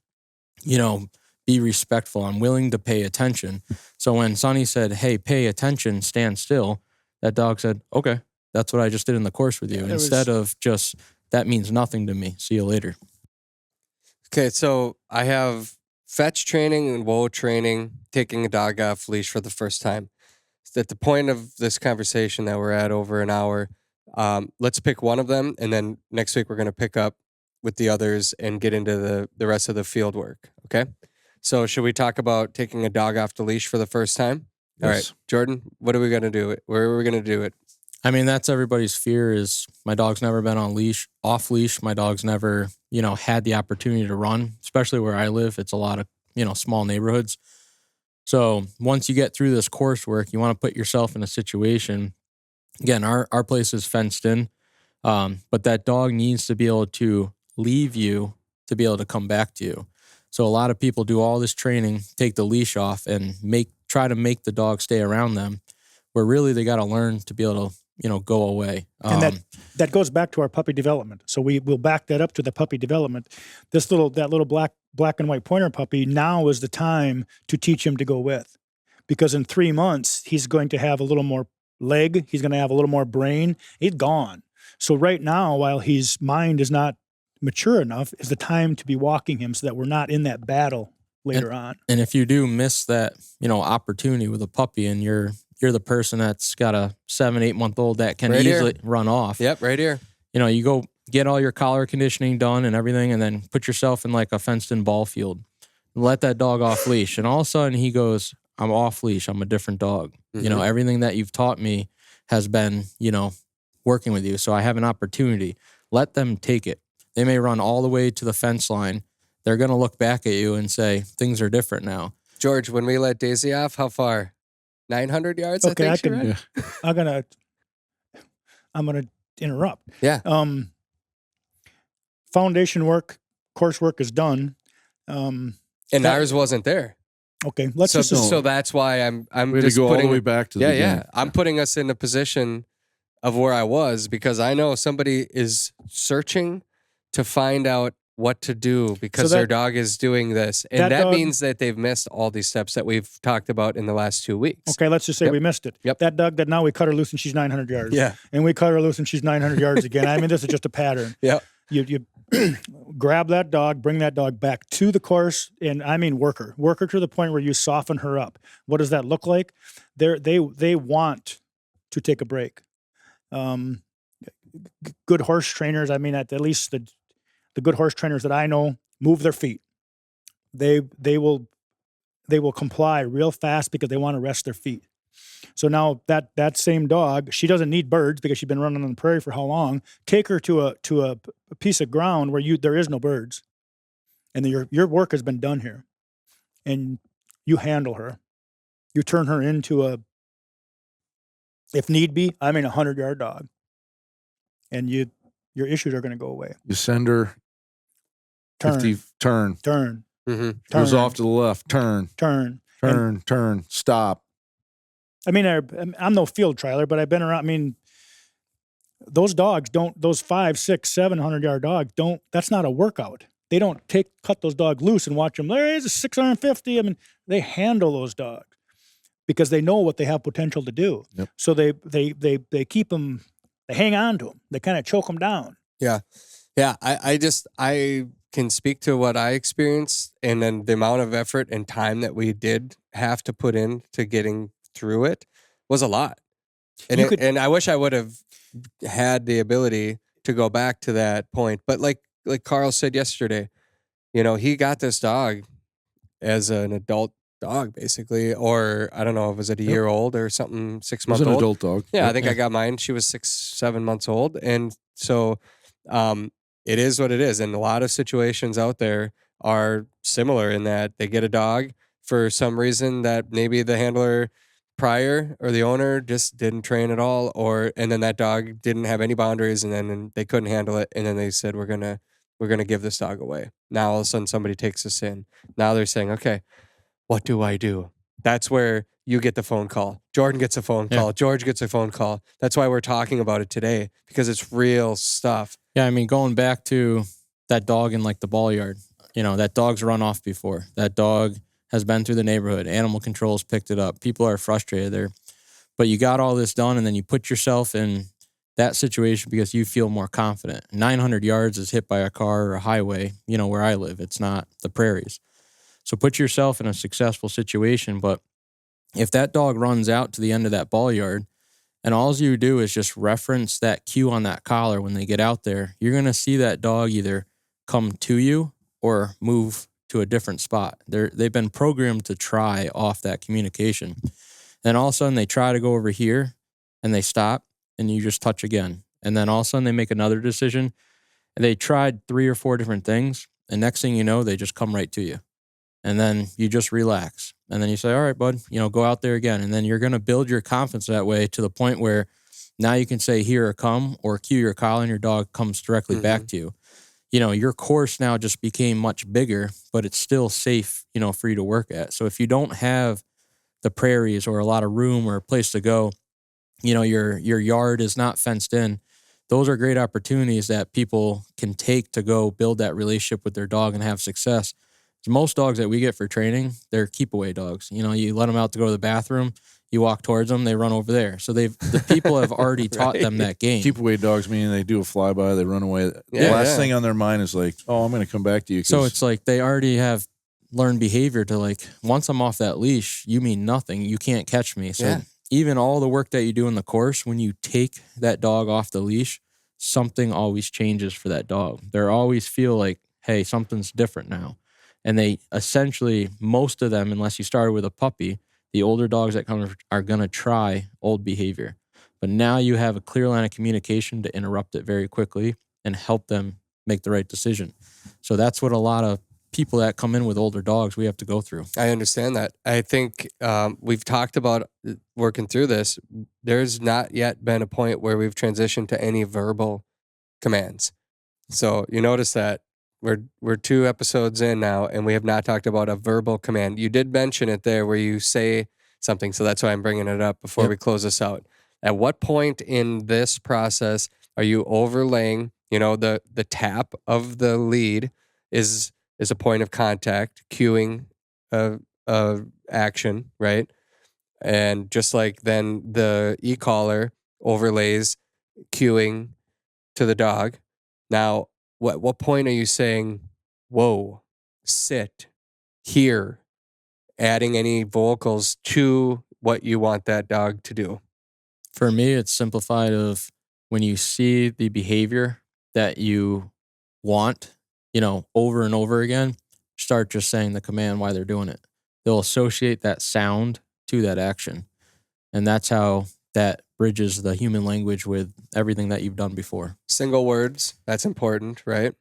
be respectful. I'm willing to pay attention. So when Sonny said, hey, pay attention, stand still, that dog said, okay, that's what I just did in the course with you. Instead of just, that means nothing to me. See you later. Okay, so I have fetch training and whoa training, taking a dog off leash for the first time. At the point of this conversation that we're at over an hour, let's pick one of them, and then next week we're going to pick up with the others and get into the rest of the field work, okay? So should we talk about taking a dog off the leash for the first time? Yes. All right, Jordan, what are we going to do? Where are we going to do it? That's everybody's fear is my dog's never been off leash. My dog's never, had the opportunity to run, especially where I live. It's a lot of, small neighborhoods. So once you get through this coursework, you want to put yourself in a situation. Again, our place is fenced in, but that dog needs to be able to leave you to be able to come back to you. So a lot of people do all this training, take the leash off, and try to make the dog stay around them, where really they got to learn to be able to, go away. And that goes back to our puppy development. So we'll back that up to the puppy development. That little black and white pointer puppy, now is the time to teach him to go with, because in 3 months he's going to have a little more leg, he's going to have a little more brain. He's gone. So right now, while his mind is not mature enough, is the time to be walking him so that we're not in that battle later on. And if you do miss that, opportunity with a puppy, and you're the person that's got a 7-8 month old that can easily run off. Yep, right here. You go get all your collar conditioning done and everything, and then put yourself in like a fenced in ball field. Let that dog off leash. And all of a sudden he goes, I'm off leash. I'm a different dog. Mm-hmm. You know, everything that you've taught me has been, you know, working with you. So I have an opportunity. Let them take it. They may run all the way to the fence line. They're going to look back at you and say, things are different now. George, when we let Daisy off, how far? 900 yards, Okay, I think she ran? I'm gonna interrupt. Yeah. Foundation work, coursework is done. And ours wasn't there. Okay, let's So that's why I'm We had just to go all putting the way back to the beginning. Yeah. I'm putting us in a position of where I was because I know somebody is searching to find out what to do because their dog is doing this. And that means that they've missed all these steps that we've talked about in the last 2 weeks. Okay, let's just say we missed it. Yep. That dog that now we cut her loose and she's 900 yards. Yeah. And we cut her loose and she's 900 yards again. I mean, this is just a pattern. Yeah. You grab that dog, bring that dog back to the course, and I mean work her to the point where you soften her up. What does that look like? They want to take a break. Good horse trainers, I mean, at least the good horse trainers that I know move their feet. They will comply real fast because they want to rest their feet. So now that same dog, she doesn't need birds because she's been running on the prairie for how long? Take her to a piece of ground where there is no birds, and your work has been done here, and you handle her, you turn her into if need be, I mean 100-yard dog, and your issues are going to go away. You send her Turn. 50, turn. Mm-hmm. Goes off to the left, turn, stop. I mean, I'm no field trialer, but I've been around. I mean, those dogs those 500, 600, 700-yard dogs that's not a workout. They don't cut those dogs loose and watch them. There is a 650. I mean, they handle those dogs because they know what they have potential to do. Yep. So they keep them, they hang on to them. They kind of choke them down. Yeah. Yeah. I can speak to what I experienced and then the amount of effort and time that we did have to put in to getting through it was a lot. And I wish I would have had the ability to go back to that point. But like Carl said yesterday, you know, he got this dog as an adult dog, basically, or I don't know, was it a year old or something, 6 months old? It was an adult dog. Yeah, I think I got mine. She was 6-7 months old. And so it is what it is. And a lot of situations out there are similar in that they get a dog for some reason that maybe the handler prior or the owner just didn't train at all, and then that dog didn't have any boundaries, and then they couldn't handle it, and then they said we're gonna give this dog away. Now all of a sudden somebody takes us in. Now they're saying, okay, what do I do? That's where you get the phone call. Jordan gets a phone call. George gets a phone call. That's why we're talking about it today, because it's real stuff. Yeah, I mean, going back to that dog in like the ball yard, you know, that dog's run off before. That dog has been through the neighborhood. Animal control's picked it up. People are frustrated there. But you got all this done, and then you put yourself in that situation because you feel more confident. 900 yards is hit by a car or a highway, you know, where I live. It's not the prairies. So put yourself in a successful situation. But if that dog runs out to the end of that ball yard, and all you do is just reference that cue on that collar when they get out there, you're going to see that dog either come to you or move to a different spot. They've been programmed to try off that communication. Then all of a sudden they try to go over here and they stop and you just touch again. And then all of a sudden they make another decision and they tried 3 or 4 different things. And next thing you know, they just come right to you. And then you just relax. And then you say, all right, bud, you know, go out there again. And then you're going to build your confidence that way to the point where now you can say here or come or cue your collar and your dog comes directly back to you. You know, your course now just became much bigger, but it's still safe, you know, for you to work at. So if you don't have the prairies or a lot of room or a place to go, you know, your yard is not fenced in, those are great opportunities that people can take to go build that relationship with their dog and have success. Most dogs that we get for training, they're keep away dogs. You know, you let them out to go to the bathroom, you walk towards them, they run over there. So the people have already taught them that game. Keep away dogs meaning they do a flyby, they run away. The last thing on their mind is like, oh, I'm going to come back to you. So it's like they already have learned behavior to like, once I'm off that leash, you mean nothing. You can't catch me. So even all the work that you do in the course, when you take that dog off the leash, something always changes for that dog. They always feel like, hey, something's different now. And they essentially, most of them, unless you started with a puppy, the older dogs that come are going to try old behavior. But now you have a clear line of communication to interrupt it very quickly and help them make the right decision. So that's what a lot of people that come in with older dogs, we have to go through. I understand that. I think we've talked about working through this. There's not yet been a point where we've transitioned to any verbal commands. So you notice that we're 2 episodes in now, and we have not talked about a verbal command. You did mention it there where you say something, so that's why I'm bringing it up before we close this out. At what point in this process are you overlaying, the tap of the lead is a point of contact, cueing action, right? And just like then the e-collar overlays cueing to the dog. Now, what point are you saying, whoa, sit, here, adding any vocals to what you want that dog to do? For me, it's simplified of when you see the behavior that you want, over and over again, start just saying the command while they're doing it. They'll associate that sound to that action. And that's how that bridges the human language with everything that you've done before. Single words, that's important, right?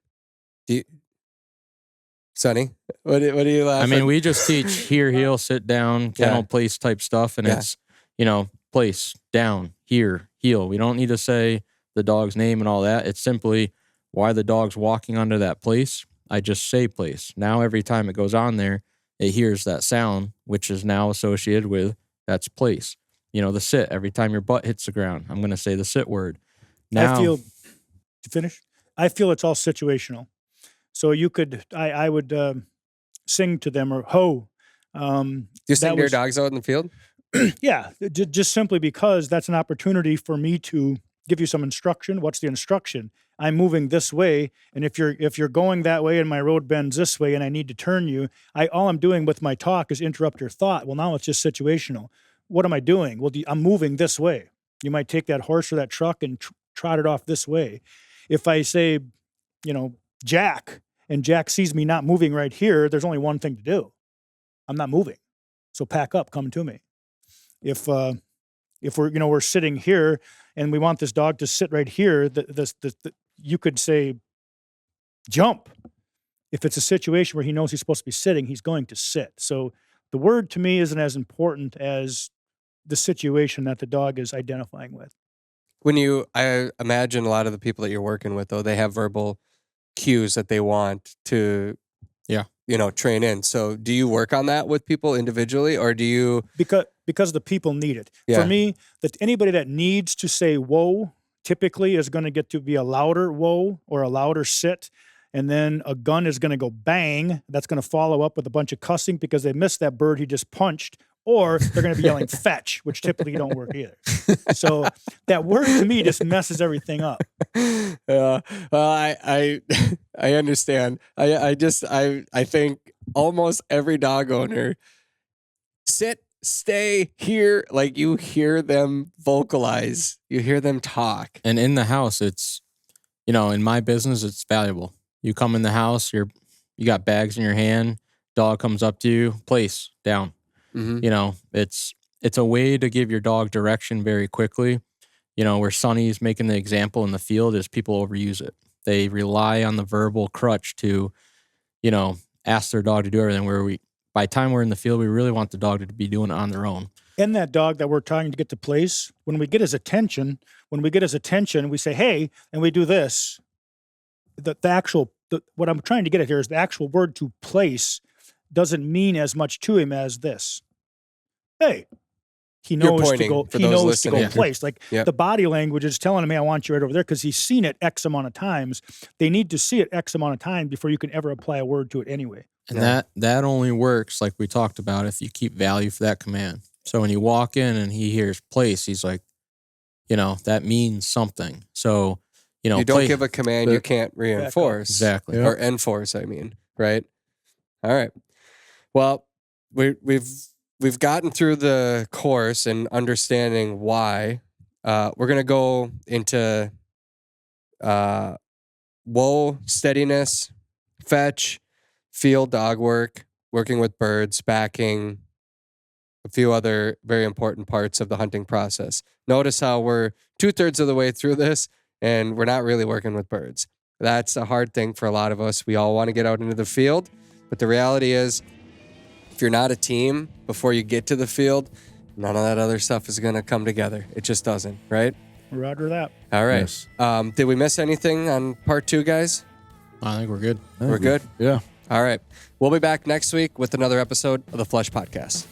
Sonny, what do you laugh I mean, at? we just teach here, heel, sit down, kennel, place type stuff. And it's, place, down, here, heel. We don't need to say the dog's name and all that. It's simply why the dog's walking onto that place. I just say place. Now, every time it goes on there, it hears that sound, which is now associated with that's place. The sit, every time your butt hits the ground, I'm going to say the sit word. Now, I feel it's all situational. So I would sing to them or ho. Do you sing to your dogs out in the field? Yeah, just simply because that's an opportunity for me to give you some instruction. What's the instruction? I'm moving this way, and if you're going that way and my road bends this way and I need to turn you, all I'm doing with my talk is interrupt your thought. Well, now it's just situational. What am I doing? Well, I'm moving this way. You might take that horse or that truck and trot it off this way. If I say, Jack, and Jack sees me not moving right here, there's only one thing to do. I'm not moving. So pack up, come to me. If we're sitting here and we want this dog to sit right here, you could say jump. If it's a situation where he knows he's supposed to be sitting, he's going to sit. So the word to me isn't as important as the situation that the dog is identifying with. I imagine a lot of the people that you're working with, though, they have verbal cues that they want to, train in. So do you work on that with people individually, or do you? Because the people need it. Yeah. For me, that anybody that needs to say whoa typically is going to get to be a louder whoa or a louder sit. And then a gun is going to go bang. That's going to follow up with a bunch of cussing because they missed that bird he just punched. Or they're going to be yelling fetch, which typically don't work either. So that word to me just messes everything up. Well, I understand. I think almost every dog owner, sit, stay, here, like you hear them vocalize, you hear them talk. And in the house, it's, in my business, it's valuable. You come in the house, you got bags in your hand, dog comes up to you, place, down. Mm-hmm. It's a way to give your dog direction very quickly. Where Sonny's making the example in the field is people overuse it. They rely on the verbal crutch to, ask their dog to do everything, where by the time we're in the field, we really want the dog to be doing it on their own. And that dog that we're trying to get to place, when we get his attention, we say, hey, and we do this. What I'm trying to get at here is the actual word to place doesn't mean as much to him as this. Hey, he knows to go. He knows to go place. Like the body language is telling him, "Hey, I want you right over there," because he's seen it X amount of times. They need to see it X amount of times before you can ever apply a word to it anyway. And that only works, like we talked about, if you keep value for that command. So when you walk in and he hears place, he's like, that means something. So you don't give a command you can't reinforce exactly or enforce. I mean, right? All right. Well, we've gotten through the course and understanding why. We're going to go into whoa, steadiness, fetch, field dog work, working with birds, backing, a few other very important parts of the hunting process. Notice how we're 2/3 of the way through this and we're not really working with birds. That's a hard thing for a lot of us. We all want to get out into the field, but the reality is if you're not a team before you get to the field, none of that other stuff is going to come together. It just doesn't, right? Roger that. All right. Yes. Did we miss anything on part 2, guys? I think we're good. We're good? Yeah. All right. We'll be back next week with another episode of the Flush Podcast.